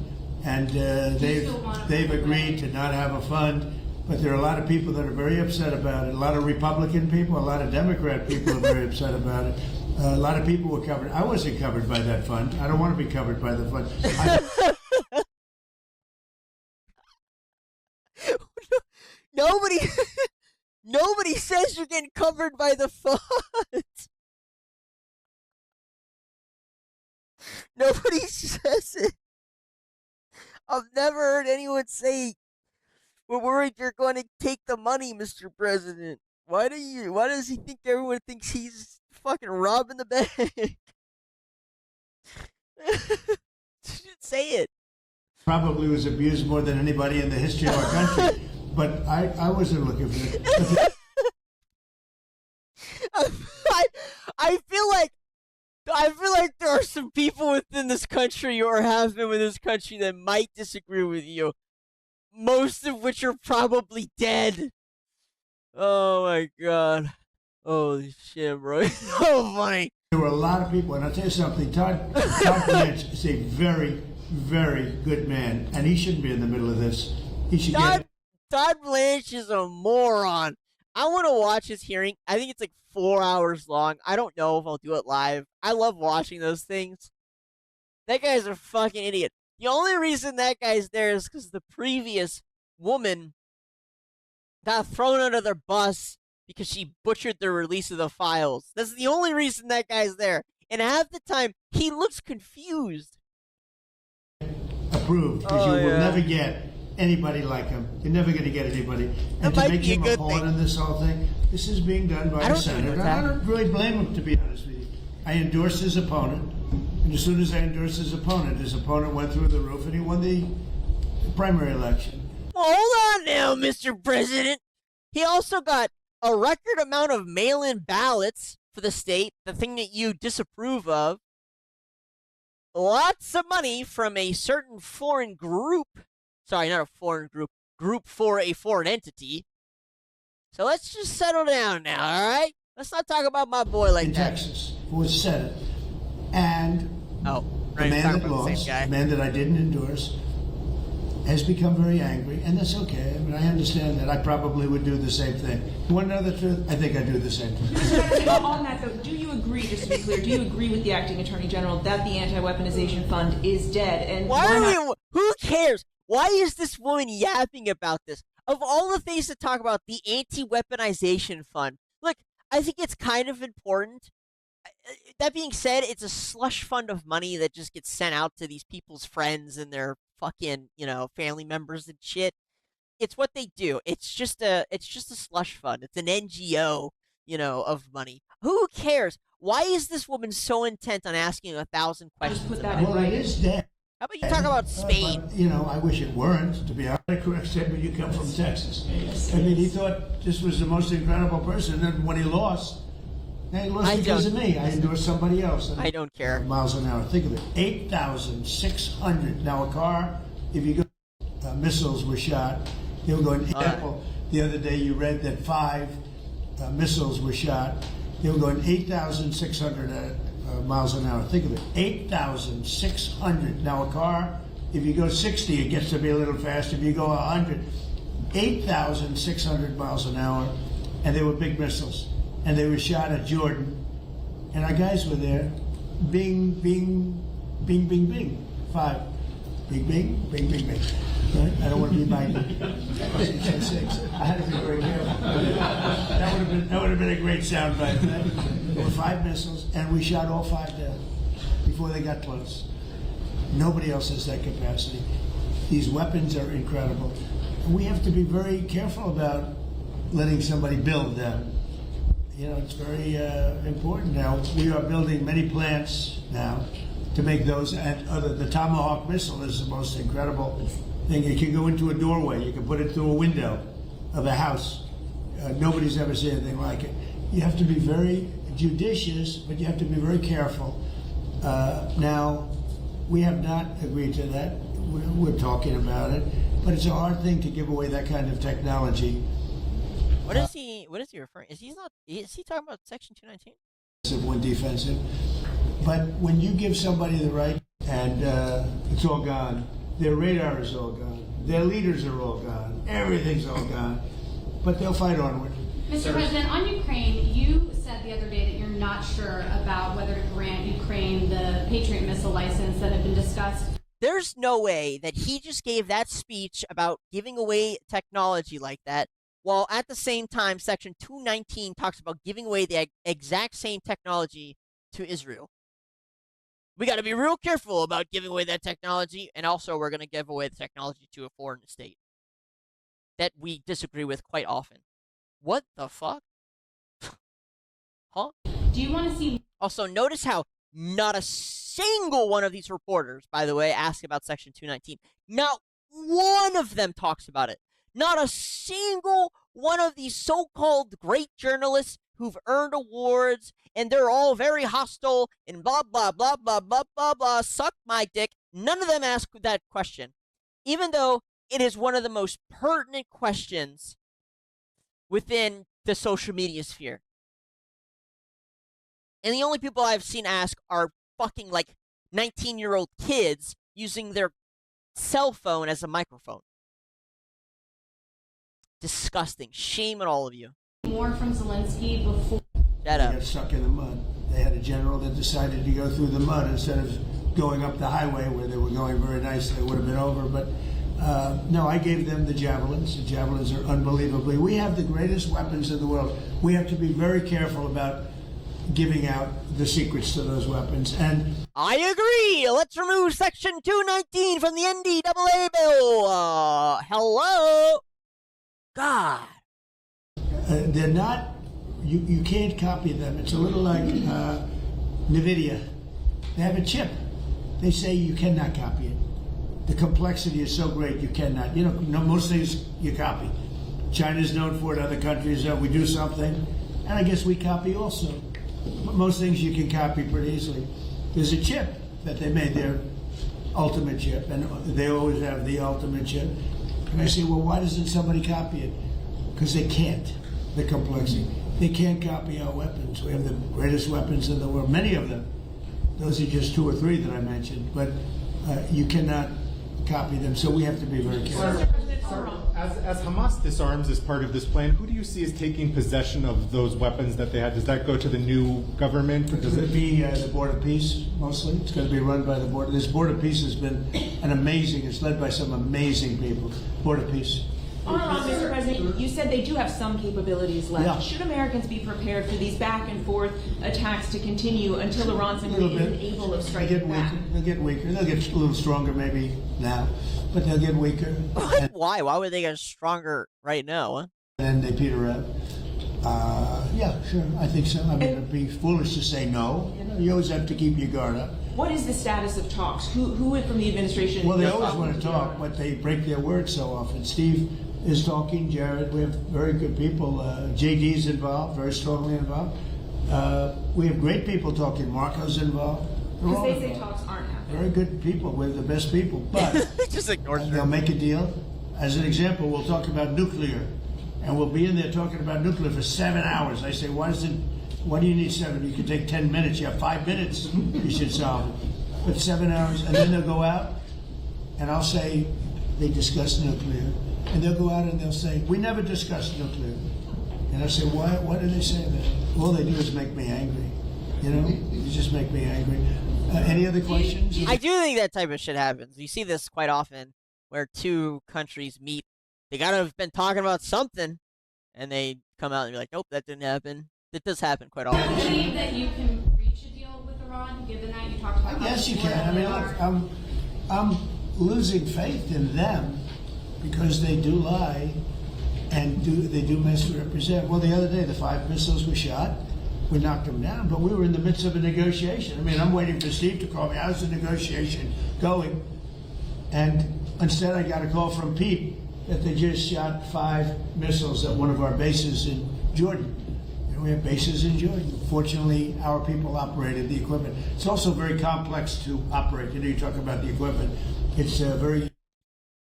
and they've agreed to not have a fund. But there are a lot of people that are very upset about it. A lot of Republican people, a lot of Democrat people are very upset about it. A lot of people were covered. I wasn't covered by that fund. I don't want to be covered by the fund. Nobody says you're getting covered by the fund. Nobody says it. I've never heard anyone say, "We're worried you're going to take the money, Mr. President." Why does he think everyone thinks he's fucking robbing the bank? Say it. Probably was abused more than anybody in the history of our country. But I wasn't looking for it. I feel like there are some people within this country or have been within this country that might disagree with you. Most of which are probably dead. Oh my god. Holy shit, bro. So funny. There were a lot of people, and I'll tell you something, Todd Blanche is a very, very good man, and he shouldn't be in the middle of this. He should Todd Blanche is a moron. I want to watch his hearing. I think it's like 4 hours long. I don't know if I'll do it live. I love watching those things. That guy's a fucking idiot. The only reason that guy's there is because the previous woman got thrown under their bus because she butchered the release of the files. That's the only reason that guy's there. And half the time, he looks confused. approved, because you will never get anybody like him. You're never going to get anybody. And That to might make be a him a good pawn thing. in this whole thing, this is being done by I a don't senator. know I don't really blame him, to be honest with you. I endorsed his opponent, and as soon as I endorsed his opponent went through the roof, and he won the primary election. Well, hold on now, Mr. President. He also got a record amount of mail-in ballots for the state, the thing that you disapprove of. Lots of money from a certain foreign group. Sorry, not a foreign group. Group for a foreign entity. So let's just settle down now, all right? Let's not talk about my boy like in that. Texas, who was Senate, and the man that lost, the man that I didn't endorse, has become very angry, and that's okay. I mean, I understand that. I probably would do the same thing. You want to know the truth? I think I do the same thing. On that, though, do you agree, just to be clear, do you agree with the acting attorney general that the anti-weaponization fund is dead? And Who cares? Why is this woman yapping about this? Of all the things to talk about, the anti-weaponization fund. Look, I think it's kind of important. That being said, it's a slush fund of money that just gets sent out to these people's friends and their fucking, family members and shit. It's what they do. It's just a slush fund. It's an NGO, of money. Who cares? Why is this woman so intent on asking 1,000 questions about it? Well, it is dead. How about you talk about Spain? But, I wish it weren't, to be honest. A correct statement, you come from Texas. I mean, he thought this was the most incredible person, and when he lost, because of me. I endorsed somebody else. I don't care. Miles an hour. Think of it. 8,600. Now, a car, if you go, missiles were shot. They were going, example, the other day you read that 5 missiles were shot. They were going 8,600 miles an hour. Think of it. 8,600. Now, a car, if you go 60, it gets to be a little faster. If you go 100, 8,600 miles an hour, and they were big missiles. And they were shot at Jordan, and our guys were there. Bing, bing, bing, bing, bing. 5. Bing, bing, bing, bing, bing. Right? I don't want to be minded. 6. I had to be very careful. That would have been a great sound bite. Right? There were 5 missiles, and we shot all 5 down before they got close. Nobody else has that capacity. These weapons are incredible. And we have to be very careful about letting somebody build them. It's very important now. We are building many plants now to make those, and the Tomahawk missile is the most incredible thing. It can go into a doorway. You can put it through a window of a house. Nobody's ever seen anything like it. You have to be very judicious, but you have to be very careful. Now, we have not agreed to that. We're talking about it, but it's a hard thing to give away that kind of technology. What is he referring? Is he talking about Section 219? One defensive. But when you give somebody the right, and it's all gone, their radar is all gone, their leaders are all gone, everything's all gone, but they'll fight onward. Mr. President, on Ukraine, you said the other day that you're not sure about whether to grant Ukraine the Patriot missile license that had been discussed. There's no way that he just gave that speech about giving away technology like that, while at the same time, Section 219 talks about giving away the exact same technology to Israel. We got to be real careful about giving away that technology, and also we're going to give away the technology to a foreign state that we disagree with quite often. What the fuck? Huh? Do you want to see... Also, notice how not a single one of these reporters, by the way, asked about Section 219. Not one of them talks about it. Not a single one of these so-called great journalists who've earned awards, and they're all very hostile, and blah, blah, blah, blah, blah, blah, blah, suck my dick. None of them ask that question, even though it is one of the most pertinent questions within the social media sphere. And the only people I've seen ask are fucking, 19-year-old kids using their cell phone as a microphone. Disgusting. Shame on all of you. More from Zelensky before. Shut up. They got stuck in the mud. They had a general that decided to go through the mud instead of going up the highway where they were going very nicely. It would have been over. But no, I gave them the javelins. The javelins are unbelievably. We have the greatest weapons in the world. We have to be very careful about giving out the secrets to those weapons. And I agree. Let's remove Section 219 from the NDAA bill. Hello? God. They're not, you can't copy them. It's a little like NVIDIA. They have a chip. They say you cannot copy it. The complexity is so great you cannot. You know, most things you copy. China's known for it, other countries, we do something, and I guess we copy also. Most things you can copy pretty easily. There's a chip that they made, their ultimate chip, and they always have the ultimate chip. And I say, well, why doesn't somebody copy it? Because they can't, the complexity. They can't copy our weapons. We have the greatest weapons in the world, many of them. Those are just 2 or 3 that I mentioned, but you cannot copy them, so we have to be very careful. As Hamas disarms as part of this plan, who do you see as taking possession of those weapons that they had? Does that go to the new government? Or does it be the Board of Peace, mostly? It's going to be run by the Board. This Board of Peace has been it's led by some amazing people. Board of Peace. Mr. President, you said they do have some capabilities left. Yeah. Should Americans be prepared for these back and forth attacks to continue until Iran simply isn't able of striking back? They'll get weaker. They'll get a little stronger maybe now, but they'll get weaker. Why? Why would they get stronger right now? Huh? And they peter out. Yeah, sure. I think so. I mean, it'd be foolish to say no. You always have to keep your guard up. What is the status of talks? Who from the administration? Well, they always want to talk, but they break their word so often. Steve is talking, Jared. We have very good people. JD's involved, very strongly involved. We have great people talking. Marco's involved. Because they say talks aren't happening. Very good people. We're the best people. But just ignore they'll make a deal. As an example, we'll talk about nuclear. And we'll be in there talking about nuclear for 7 hours. I say, why do you need 7? You can take 10 minutes. You have 5 minutes. You should solve it. But 7 hours. And then they'll go out, and I'll say, they discussed nuclear. And they'll go out and they'll say, we never discussed nuclear. And I say, why do they say that? All they do is make me angry. You know, you just make me angry. Any other questions? I do think that type of shit happens. You see this quite often, where 2 countries meet. They gotta have been talking about something, and they come out and be like, nope, that didn't happen. It does happen quite often. Do you believe that you can reach a deal with Iran, given that you talked about? Yes, you can. I mean, look, I'm losing faith in them because they do lie and they do misrepresent. Well, the other day, the 5 missiles were shot. We knocked them down, but we were in the midst of a negotiation. I mean, I'm waiting for Steve to call me. How's the negotiation going? And instead, I got a call from Pete that they just shot 5 missiles at one of our bases in Jordan. And we have bases in Jordan. Fortunately, our people operated the equipment. It's also very complex to operate. You know, you talk about the equipment. It's very...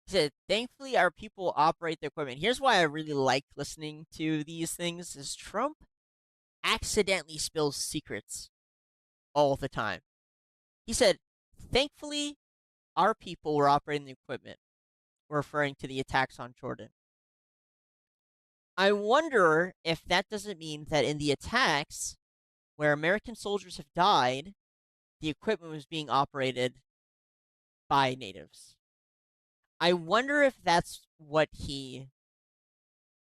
He said, thankfully, our people operate the equipment. Here's why I really like listening to these things, is Trump accidentally spills secrets all the time. He said, thankfully, our people were operating the equipment, referring to the attacks on Jordan. I wonder if that doesn't mean that in the attacks where American soldiers have died, the equipment was being operated by natives. I wonder if that's what he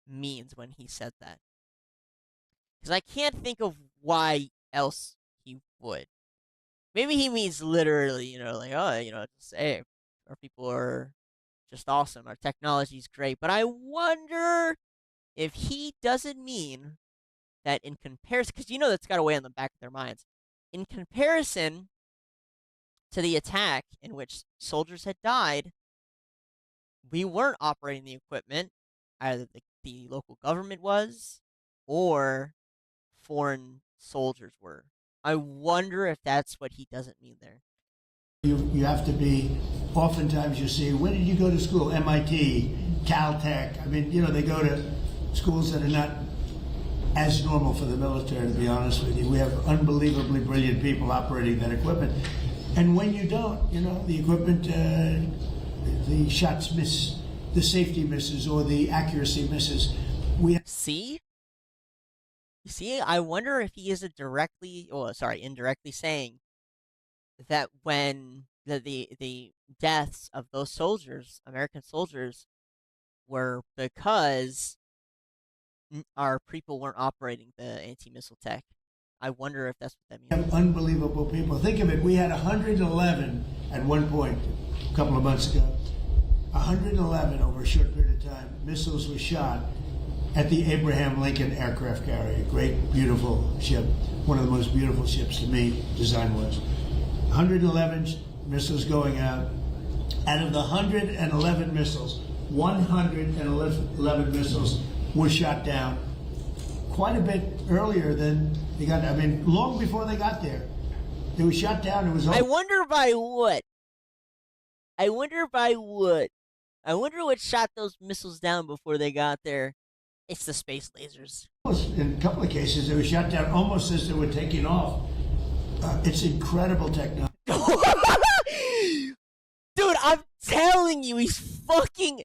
means when he said that. Because I can't think of why else he would. Maybe he means literally, you know, like, oh, you know, just, hey, our people are just awesome. Our technology is great. But I wonder if he doesn't mean that in comparison, because you know that's got to weigh on the back of their minds. In comparison to the attack in which soldiers had died, we weren't operating the equipment. Either the local government was, or foreign soldiers were. I wonder if that's what he doesn't mean there. You have to be, oftentimes you see, when did you go to school? MIT, Caltech. I mean, you know, they go to schools that are not as normal for the military, to be honest with you. We have unbelievably brilliant people operating that equipment. And when you don't, you know, the equipment, the shots miss, the safety misses, or the accuracy misses. See? You see, I wonder if he is indirectly saying that when the deaths of those soldiers, American soldiers, were because our people weren't operating the anti-missile tech. I wonder if that's what that We means. have unbelievable people. Think of it. We had 111 at one point a couple of months ago. 111 over a short period of time. Missiles were shot at the Abraham Lincoln aircraft carrier. Great, beautiful ship. One of the most beautiful ships to me, design-wise. 111 missiles going out. Out of the 111 missiles, 111 missiles were shot down quite a bit earlier than they got. I mean, long before they got there. They were shot down. It was. I wonder by what. I wonder by what. I wonder what shot those missiles down before they got there. It's the space lasers. In a couple of cases, they were shot down almost as they were taking off. It's incredible technology. Dude, I'm telling you, he's fucking...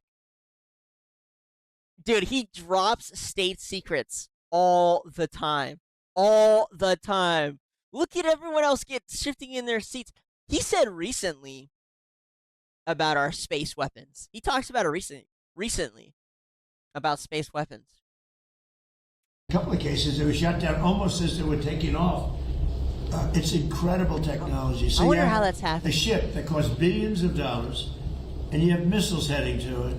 Dude, he drops state secrets all the time. All the time. Look at everyone else get shifting in their seats. He said recently about our space weapons. He talks about it recently about space weapons. A couple of cases, they were shot down almost as they were taking off. It's incredible technology. So I wonder how that's happening. A ship that costs billions of dollars, and you have missiles heading to it.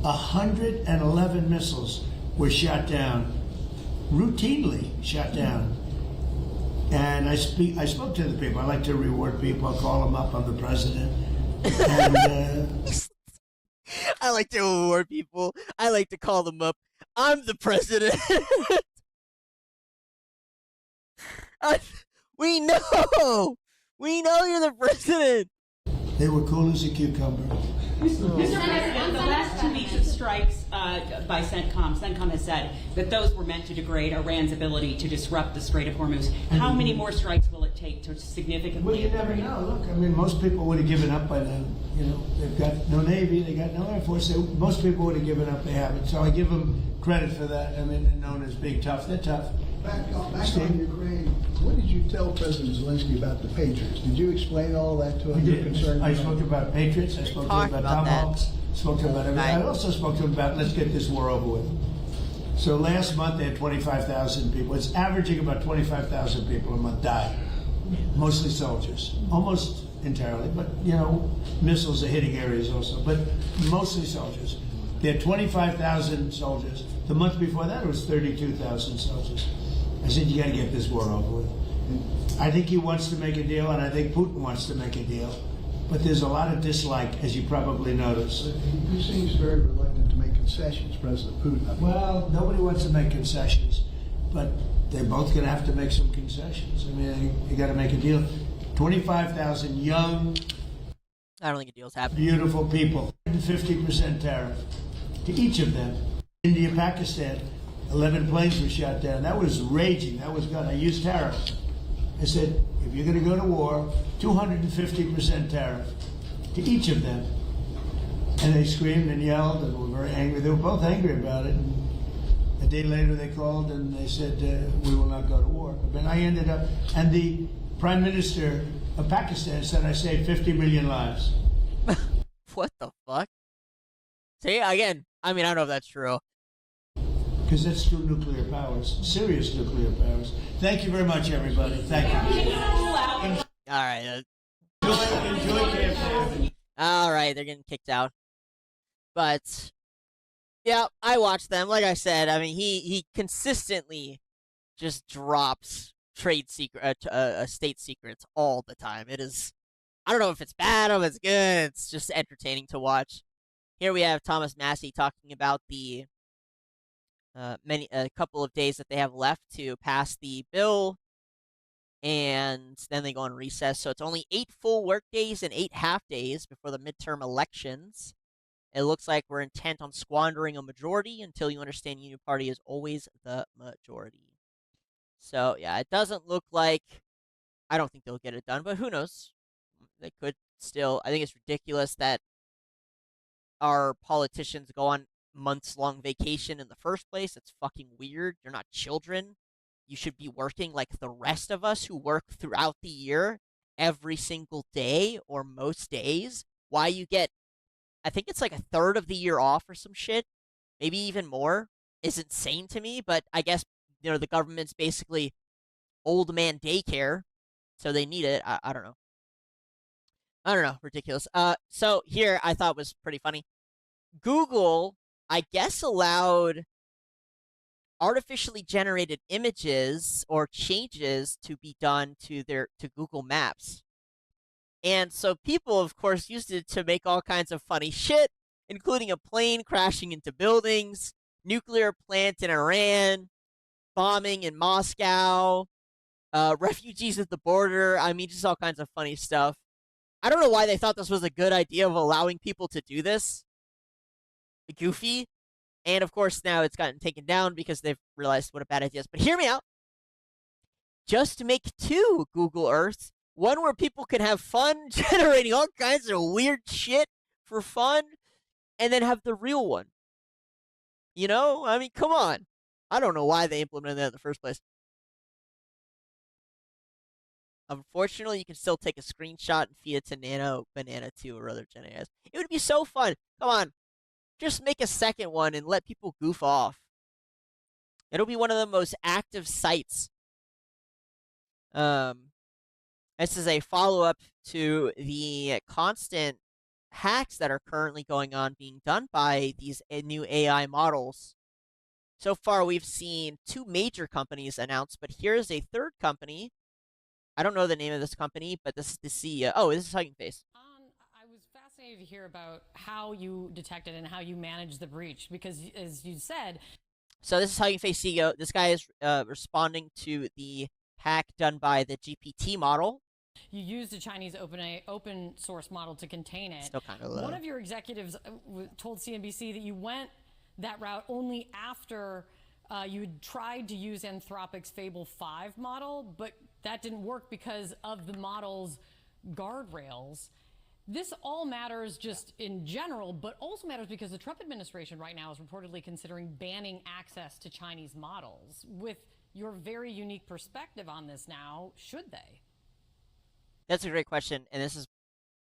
111 missiles were shot down, routinely shot down. And I spoke to the people. I like to reward people. I call them up. I'm the president. And, I like to reward people. I like to call them up. I'm the president. We know. We know you're the president. They were cool as a cucumber. Mr. President, the last 2 weeks of strikes by CENTCOM has said that those were meant to degrade Iran's ability to disrupt the Strait of Hormuz. How many more strikes will it take to significantly... Well, you never know. Look, I mean, most people would have given up by now. You know, they've got no Navy, they got no Air Force. Most people would have given up, they haven't. So I give them credit for that. I mean, they're known as being tough. They're tough. Back on Ukraine, what did you tell President Zelensky about the Patriots? Did you explain all that to him? I did. I spoke about Patriots. I spoke to him about Tomahawks. Spoke to him about everything. I also spoke to him about let's get this war over with. So last month they had 25,000 people. It's averaging about 25,000 people a month die. Mostly soldiers, almost entirely. But you know, missiles are hitting areas also. But mostly soldiers. They had 25,000 soldiers. The month before that it was 32,000 soldiers. I said, you got to get this war over with. I think he wants to make a deal, and I think Putin wants to make a deal. But there's a lot of dislike, as you probably notice. He seems very reluctant to make concessions, President Putin. Well, nobody wants to make concessions, but they're both going to have to make some concessions. I mean, you got to make a deal. 25,000 young, I don't think a deal's happening. Beautiful people. 50% tariff to each of them. India, Pakistan, 11 planes were shot down. That was raging. That was good. I used tariffs. I said, if you're going to go to war, 250% tariff to each of them. And they screamed and yelled and were very angry. They were both angry about it. And a day later they called and they said, we will not go to war. But I ended up, and the Prime Minister of Pakistan said I saved 50 million lives. What the fuck? See, again, I mean, I don't know if that's true. Because that's two nuclear powers, serious nuclear powers. Thank you very much, everybody. Thank you. All right. Enjoy KFC. All right, they're getting kicked out. But, yeah, I watched them. Like I said, I mean, he consistently just drops state secrets all the time. It is, I don't know if it's bad or if it's good. It's just entertaining to watch. Here we have Thomas Massey talking about the a couple of days that they have left to pass the bill, and then they go on recess. So it's only 8 full work days and 8 half days before the midterm elections. It looks like we're intent on squandering a majority until you understand Union Party is always the majority. So yeah, it doesn't look like, I don't think they'll get it done, but who knows? They could still. I think it's ridiculous that our politicians go on months-long vacation in the first place. It's fucking weird. You're not children. You should be working like the rest of us who work throughout the year every single day or most days. Why you get, I think it's like a third of the year off or some shit, maybe even more, is insane to me. But I guess, you know, the government's basically old man daycare, so they need it. I don't know. I don't know. Ridiculous. So here I thought was pretty funny. Google, I guess, allowed artificially generated images or changes to be done to Google Maps. And so people, of course, used it to make all kinds of funny shit, including a plane crashing into buildings, nuclear plant in Iran, bombing in Moscow, refugees at the border. I mean, just all kinds of funny stuff. I don't know why they thought this was a good idea of allowing people to do this. Goofy. And, of course, now it's gotten taken down because they've realized what a bad idea is. But hear me out. Just to make 2 Google Earths, one where people can have fun generating all kinds of weird shit for fun, and then have the real one. You know? I mean, come on. I don't know why they implemented that in the first place. Unfortunately, you can still take a screenshot and feed it to Nano, Banana 2, or other Gen AIs. It would be so fun. Come on. Just make a second one and let people goof off. It'll be one of the most active sites. This is a follow-up to the constant hacks that are currently going on being done by these new AI models. So far, we've seen 2 major companies announced, but here's a third company. I don't know the name of this company, but this is the CEO. Oh, this is Hugging Face. I was fascinated to hear about how you detected and how you managed the breach, because, as you said... So this is Hugging Face CEO. This guy is responding to the hack done by the GPT model. You used a Chinese open source model to contain it. Still kind of low. One of your executives told CNBC that you went that route only after you had tried to use Anthropic's Fable 5 model, but that didn't work because of the model's guardrails. This all matters just in general, but also matters because the Trump administration right now is reportedly considering banning access to Chinese models. With your very unique perspective on this now, should they? That's a great question, and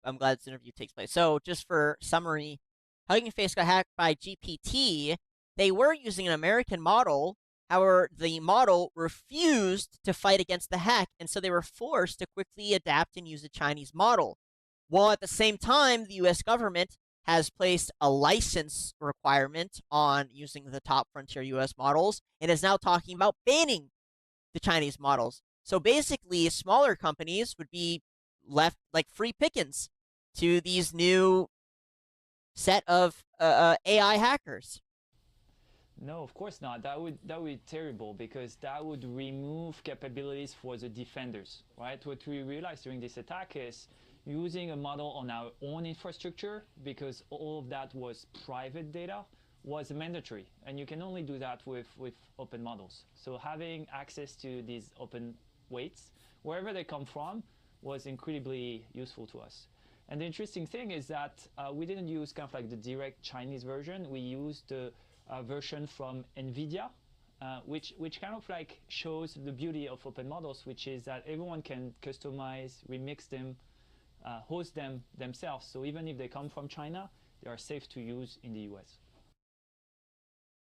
I'm glad this interview takes place. So, just for summary, Hugging Face got hacked by GPT. They were using an American model. However, the model refused to fight against the hack, and so they were forced to quickly adapt and use a Chinese model. While at the same time, the U.S. government has placed a license requirement on using the top frontier U.S. models and is now talking about banning the Chinese models. So basically, smaller companies would be left like free pickings to these new set of AI hackers. No, of course not. That would be terrible, because that would remove capabilities for the defenders, right? What we realized during this attack is using a model on our own infrastructure, because all of that was private data, was mandatory, and you can only do that with open models. So having access to these open weights, wherever they come from, was incredibly useful to us. And the interesting thing is that we didn't use kind of like the direct Chinese version. We used the version from NVIDIA, which kind of like shows the beauty of open models, which is that everyone can customize, remix them, host them themselves. So even if they come from China, they are safe to use in the US.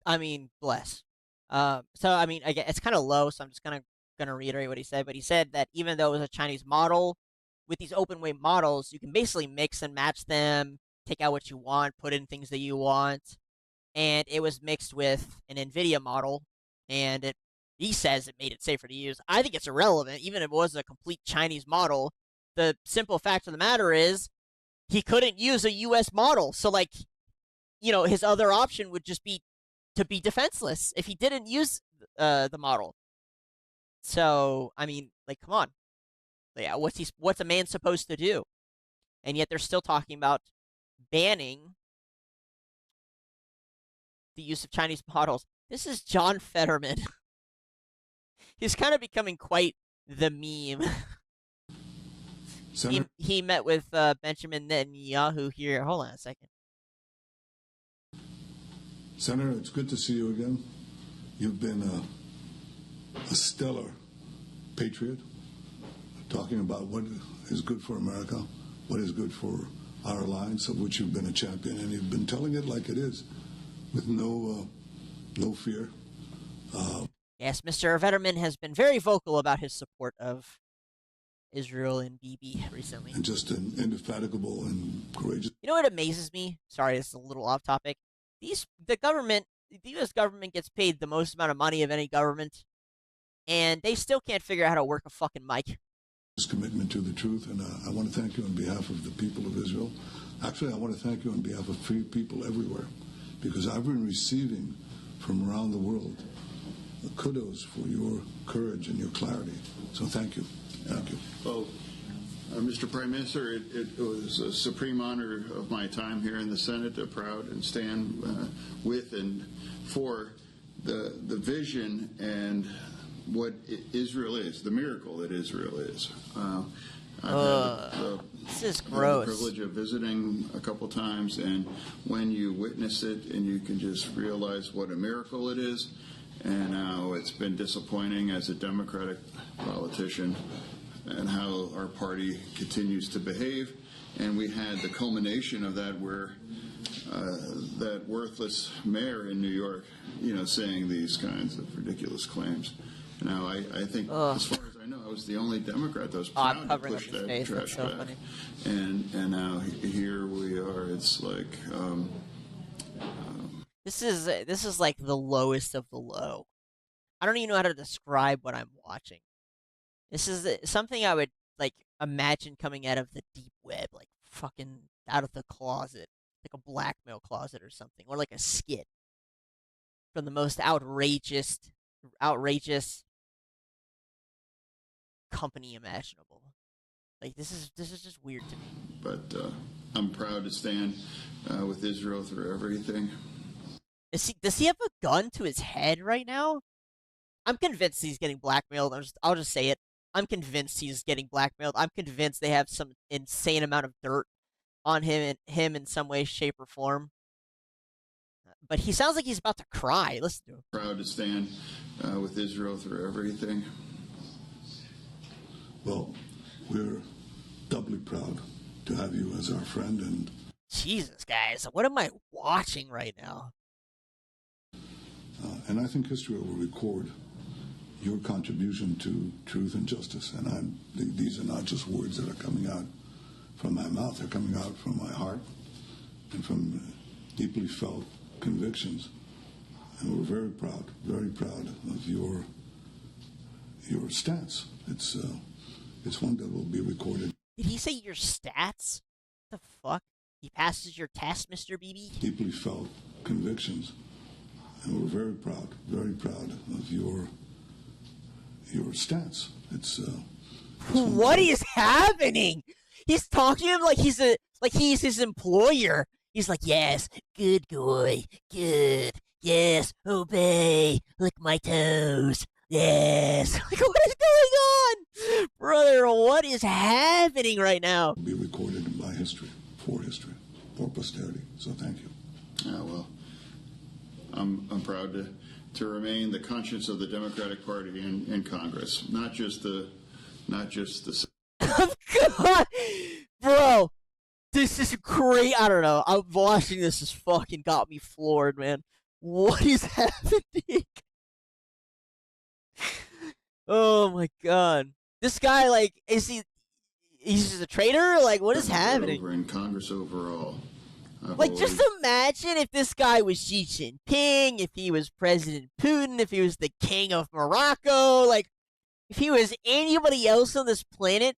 I mean, bless. So, I mean, again, it's kind of low, so I'm just going to reiterate what he said. But he said that even though it was a Chinese model, with these open weight models, you can basically mix and match them, take out what you want, put in things that you want. And it was mixed with an NVIDIA model, and he says it made it safer to use. I think it's irrelevant, even if it was a complete Chinese model. The simple fact of the matter is he couldn't use a U.S. model. So, like, you know, his other option would just be to be defenseless if he didn't use the model. So, I mean, like, come on. Yeah, what's a man supposed to do? And yet they're still talking about banning the use of Chinese models. This is John Fetterman. He's kind of becoming quite the meme. He met with Benjamin Netanyahu here. Hold on a second. Senator, it's good to see you again. You've been a stellar patriot, talking about what is good for America, what is good for our alliance, of which you've been a champion, and you've been telling it like it is, with no fear. Yes, Mr. Vetterman has been very vocal about his support of Israel and Bibi recently. And just an indefatigable and courageous. You know what amazes me? Sorry, this is a little off topic. The U.S. government gets paid the most amount of money of any government, and they still can't figure out how to work a fucking mic. Commitment to the truth, and I want to thank you on behalf of the people of Israel. Actually, I want to thank you on behalf of free people everywhere, because I've been receiving from around the world kudos for your courage and your clarity. So thank you. Thank you. Well, Mr. Prime Minister, it was a supreme honor of my time here in the Senate to proud and stand with and for the vision and what Israel is, the miracle that Israel is. This is gross. I've had the privilege of visiting a couple times, and when you witness it and you can just realize what a miracle it is, and how it's been disappointing as a Democratic politician, and how our party continues to behave. And we had the culmination of that where that worthless mayor in New York, saying these kinds of ridiculous claims. Now, I think, as far as I know, I was the only Democrat that was proud to push that trash back. And now here we are. It's like this is like the lowest of the low. I don't even know how to describe what I'm watching. This is something I would like imagine coming out of the deep web, like fucking out of the closet, like a blackmail closet or something, or like a skit from the most outrageous company imaginable. Like this is just weird to me. But I'm proud to stand with Israel through everything. Does he have a gun to his head right now? I'm convinced he's getting blackmailed. I'll just say it. I'm convinced he's getting blackmailed. I'm convinced they have some insane amount of dirt on him in some way, shape, or form. But he sounds like he's about to cry. Listen to him. Proud to stand with Israel through everything. Well, we're doubly proud to have you as our friend. And Jesus, guys, what am I watching right now? And I think history will record your contribution to truth and justice. And these are not just words that are coming out from my mouth. They're coming out from my heart and from deeply felt convictions. And we're very proud of your stance. It's one that will be recorded. Did he say your stats? What the fuck? He passes your test, Mr. BB? Deeply felt convictions. And we're very proud of your stance. What is happening? He's talking to him like he's his employer. He's like, yes, good boy, good, yes, obey, lick my toes, yes. Like, what is going on? Brother, what is happening right now? Be recorded by history, for posterity. So thank you. Well, I'm proud to remain the conscience of the Democratic Party in Congress, not just the. God, bro, this is great. I don't know. I'm watching this. Has fucking got me floored, man. What is happening? Oh my god, this guy, like, he's just a traitor? Like, what is happening? Over in Congress overall. Like, just imagine if this guy was Xi Jinping, if he was President Putin, if he was the king of Morocco, like, if he was anybody else on this planet,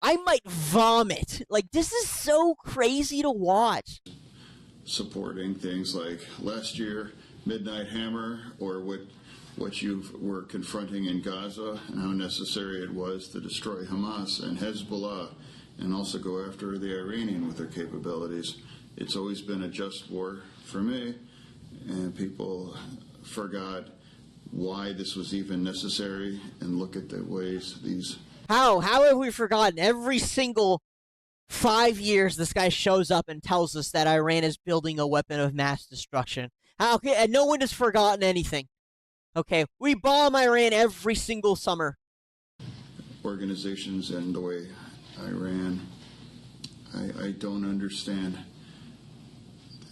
I might vomit. Like, this is so crazy to watch. Supporting things like last year, Midnight Hammer, or what you were confronting in Gaza, and how necessary it was to destroy Hamas and Hezbollah, and also go after the Iranian with their capabilities. It's always been a just war for me, and people forgot why this was even necessary, and look at the ways these... How have we forgotten? Every single 5 years, this guy shows up and tells us that Iran is building a weapon of mass destruction. And no one has forgotten anything. Okay, we bomb Iran every single summer. Organizations and the way Iran, I don't understand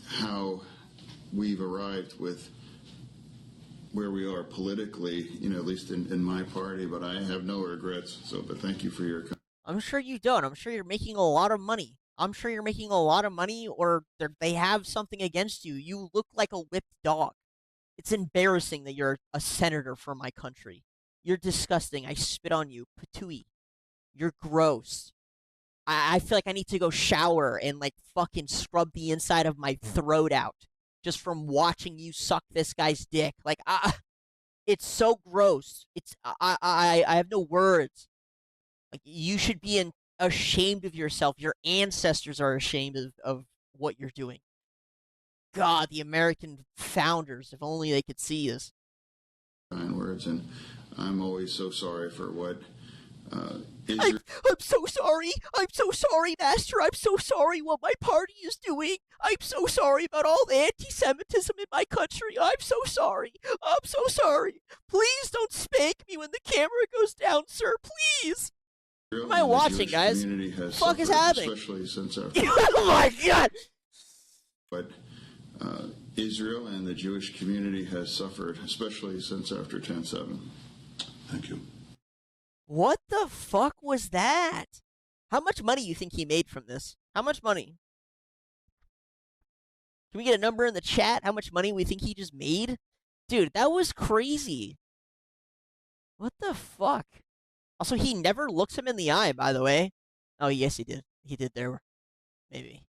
how we've arrived with where we are politically, at least in my party, but I have no regrets. But thank you for your. I'm sure you don't. I'm sure you're making a lot of money. Or they have something against you. You look like a whipped dog. It's embarrassing that you're a senator for my country. You're disgusting. I spit on you. Patooey. You're gross. I feel like I need to go shower and fucking scrub the inside of my throat out just from watching you suck this guy's dick. It's so gross. I have no words. You should be ashamed of yourself. Your ancestors are ashamed of what you're doing. God, the American founders, if only they could see this. Kind words, and I'm always so sorry for what I'm so sorry. I'm so sorry, Master. I'm so sorry what my party is doing. I'm so sorry about all the anti-Semitism in my country. I'm so sorry. I'm so sorry. Please don't spank me when the camera goes down, sir. Please. What am I watching, guys? What the fuck is happening? Especially since after oh my God. But Israel and the Jewish community has suffered, especially since after 10/7. Thank you. What the fuck was that? How much money you think he made from this? How much money? Can we get a number in the chat? How much money we think he just made? Dude, that was crazy. What the fuck? Also, he never looks him in the eye, by the way. Oh, yes, he did. He did there. Maybe.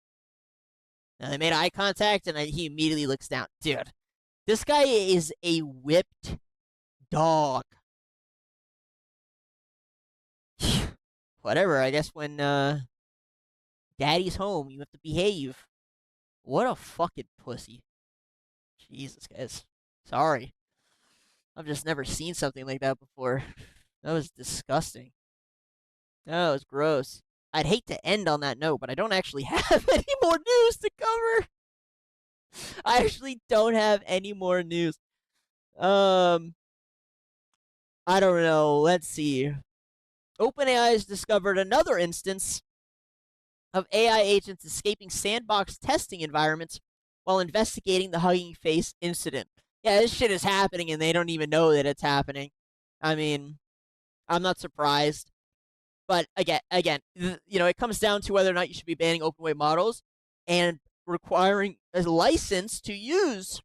Now, they made eye contact, and he immediately looks down. Dude, this guy is a whipped dog. Whatever, I guess when daddy's home, you have to behave. What a fucking pussy. Jesus, guys. Sorry. I've just never seen something like that before. That was disgusting. That was gross. I'd hate to end on that note, but I don't actually have any more news to cover. I actually don't have any more news. I don't know. Let's see. OpenAI has discovered another instance of AI agents escaping sandbox testing environments while investigating the Hugging Face incident. Yeah, this shit is happening and they don't even know that it's happening. I mean, I'm not surprised. But again, it comes down to whether or not you should be banning open weight models and requiring a license to use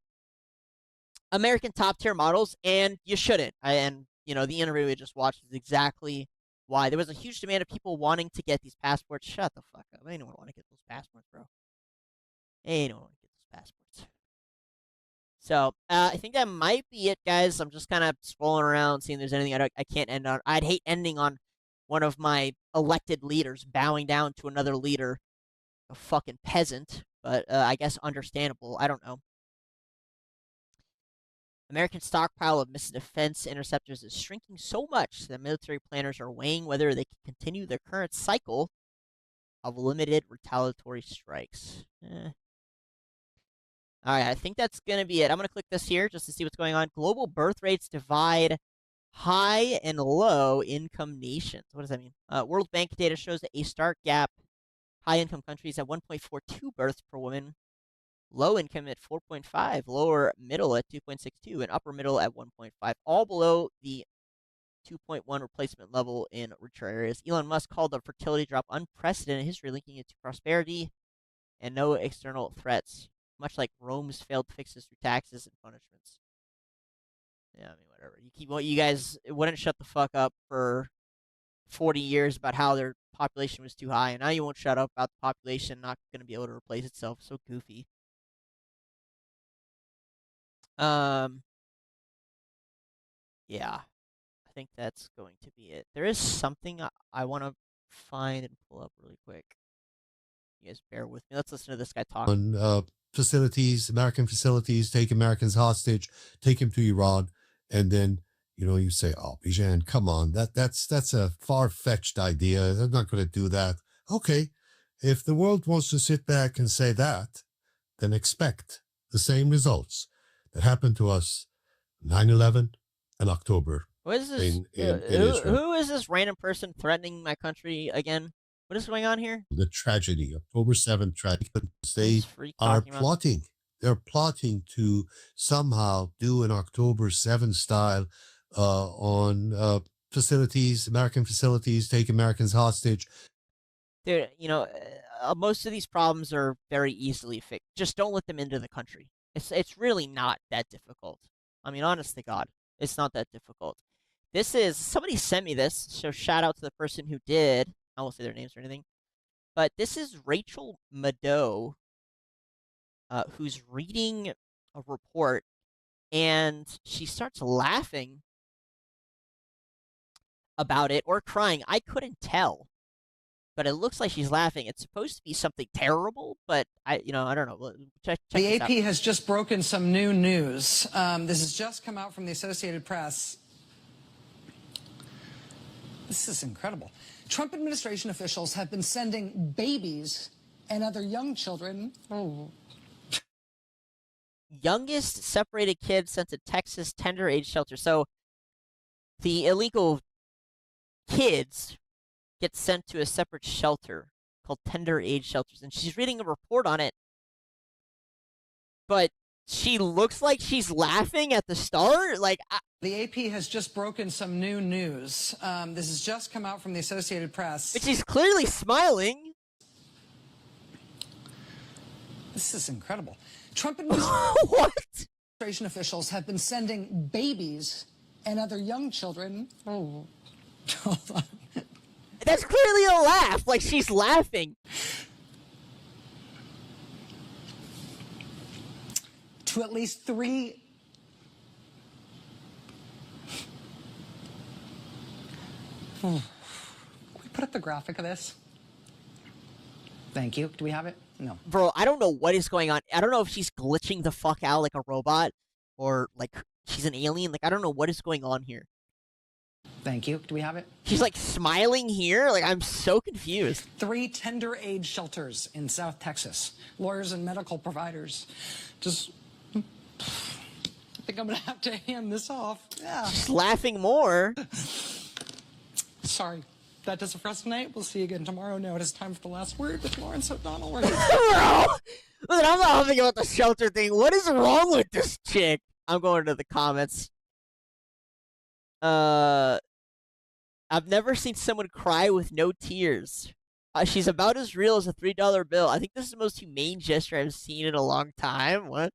American top tier models, and you shouldn't. The interview we just watched is exactly why. There was a huge demand of people wanting to get these passports. Shut the fuck up. Anyone want to get those passports, bro? Anyone want to get those passports? So, I think that might be it, guys. I'm just kind of scrolling around, seeing if there's anything I can't end on. I'd hate ending on one of my elected leaders bowing down to another leader, a fucking peasant, but I guess understandable. I don't know. American stockpile of missile defense interceptors is shrinking so much that military planners are weighing whether they can continue their current cycle of limited retaliatory strikes. Alright, I think that's going to be it. I'm going to click this here just to see what's going on. Global birth rates divide high and low income nations. What does that mean? World Bank data shows that a stark gap. High income countries at 1.42 births per woman. Low income at 4.5, lower middle at 2.62, and upper middle at 1.5, all below the 2.1 replacement level in richer areas. Elon Musk called the fertility drop unprecedented in history, linking it to prosperity and no external threats, much like Rome's failed fixes through taxes and punishments. Yeah, I mean, whatever. You guys wouldn't shut the fuck up for 40 years about how their population was too high, and now you won't shut up about the population not going to be able to replace itself. So goofy. Yeah, I think that's going to be it. There is something I want to find and pull up really quick. You guys bear with me. Let's listen to this guy talk. On facilities, American facilities, take Americans hostage, take him to Iran, and then you say, "Oh, Bijan, come on, that's a far-fetched idea. They're not going to do that." Okay, if the world wants to sit back and say that, then expect the same results that happened to us 9/11 and October. What is this? In Israel. Who is this random person threatening my country again? What is going on here? The tragedy, October 7th tragedy. They are plotting they're plotting to somehow do an October 7 style on facilities, American facilities, take Americans hostage. Dude, most of these problems are very easily fixed. Just don't let them into the country. It's really not that difficult. I mean, honest to God, it's not that difficult. Somebody sent me this, so shout out to the person who did. I won't say their names or anything. But this is Rachel Maddow, who's reading a report, and she starts laughing about it or crying. I couldn't tell, but it looks like she's laughing. It's supposed to be something terrible, but I don't know. Check The this AP out. has just broken some new news. This has just come out from the Associated Press. This is incredible. Trump administration officials have been sending babies and other young children. Youngest separated kid sent to Texas tender age shelter. So the illegal kids get sent to a separate shelter called tender age shelters, and she's reading a report on it, but she looks like she's laughing at the start. The AP has just broken some new news. This has just come out from the Associated Press. But she's clearly smiling. This is incredible. Trump administration officials have been sending babies and other young children. Hold on. That's clearly a laugh. Like, she's laughing. To at least 3. Can we put up the graphic of this? Thank you. Do we have it? No. Bro, I don't know what is going on. I don't know if she's glitching the fuck out like a robot or like she's an alien. Like, I don't know what is going on here. Thank you. Do we have it? She's like smiling here. Like, I'm so confused. 3 tender age shelters in South Texas. Lawyers and medical providers. I think I'm going to have to hand this off. Yeah. She's laughing more. Sorry. That does it for us tonight. We'll see you again tomorrow. Now it is time for the last word with Lawrence O'Donnell. Bro! Listen, I'm not laughing about the shelter thing. What is wrong with this chick? I'm going to the comments. I've never seen someone cry with no tears. She's about as real as a $3 bill. I think this is the most humane gesture I've seen in a long time. What?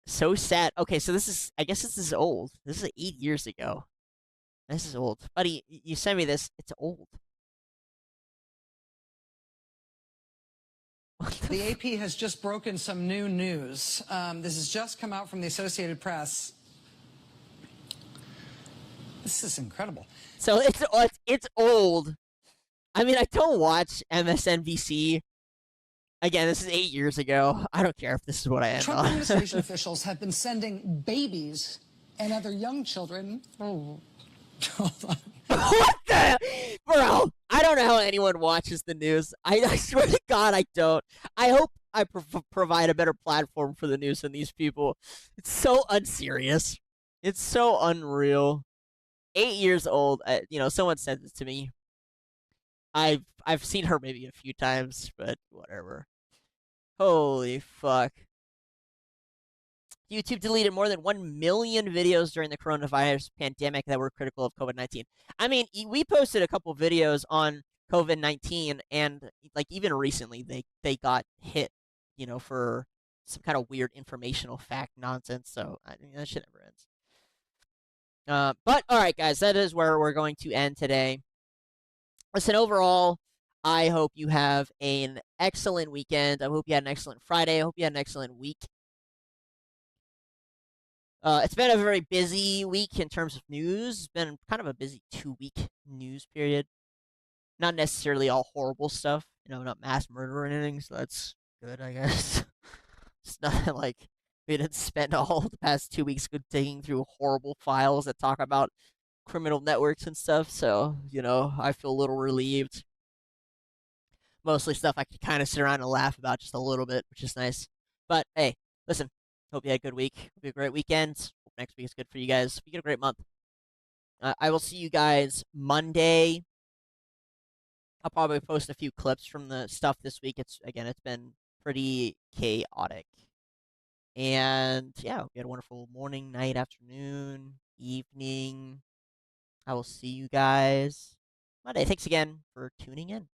So sad. Okay, so I guess this is old. This is 8 years ago. This is old. Buddy, you sent me this. It's old. The AP has just broken some new news. This has just come out from the Associated Press. This is incredible. So it's old. I mean, I don't watch MSNBC. Again, this is 8 years ago. I don't care if this is what I end Trump on. administration officials have been sending babies and other young children. What the? Bro, I don't know how anyone watches the news. I swear to God, I don't. I hope I provide a better platform for the news than these people. It's so unserious. It's so unreal. 8 years old. Someone sent this to me. I've seen her maybe a few times, but whatever. Holy fuck. YouTube deleted more than 1 million videos during the coronavirus pandemic that were critical of COVID-19. I mean, we posted a couple videos on COVID-19, and like even recently they got hit, for some kind of weird informational fact nonsense. So I mean, that shit never ends. But all right, guys, that is where we're going to end today. Listen, overall, I hope you have an excellent weekend. I hope you had an excellent Friday. I hope you had an excellent week. It's been a very busy week in terms of news. It's been kind of a busy 2-week news period. Not necessarily all horrible stuff, not mass murder or anything, so that's good, I guess. It's not like we didn't spend all the past 2 weeks digging through horrible files that talk about criminal networks and stuff, so, I feel a little relieved. Mostly stuff I can kind of sit around and laugh about just a little bit, which is nice. But, hey, listen. Hope you had a good week. Hope you had a great weekend. Hope next week is good for you guys. Hope you get a great month. I will see you guys Monday. I'll probably post a few clips from the stuff this week. It's been pretty chaotic. And yeah, we had a wonderful morning, night, afternoon, evening. I will see you guys Monday. Thanks again for tuning in.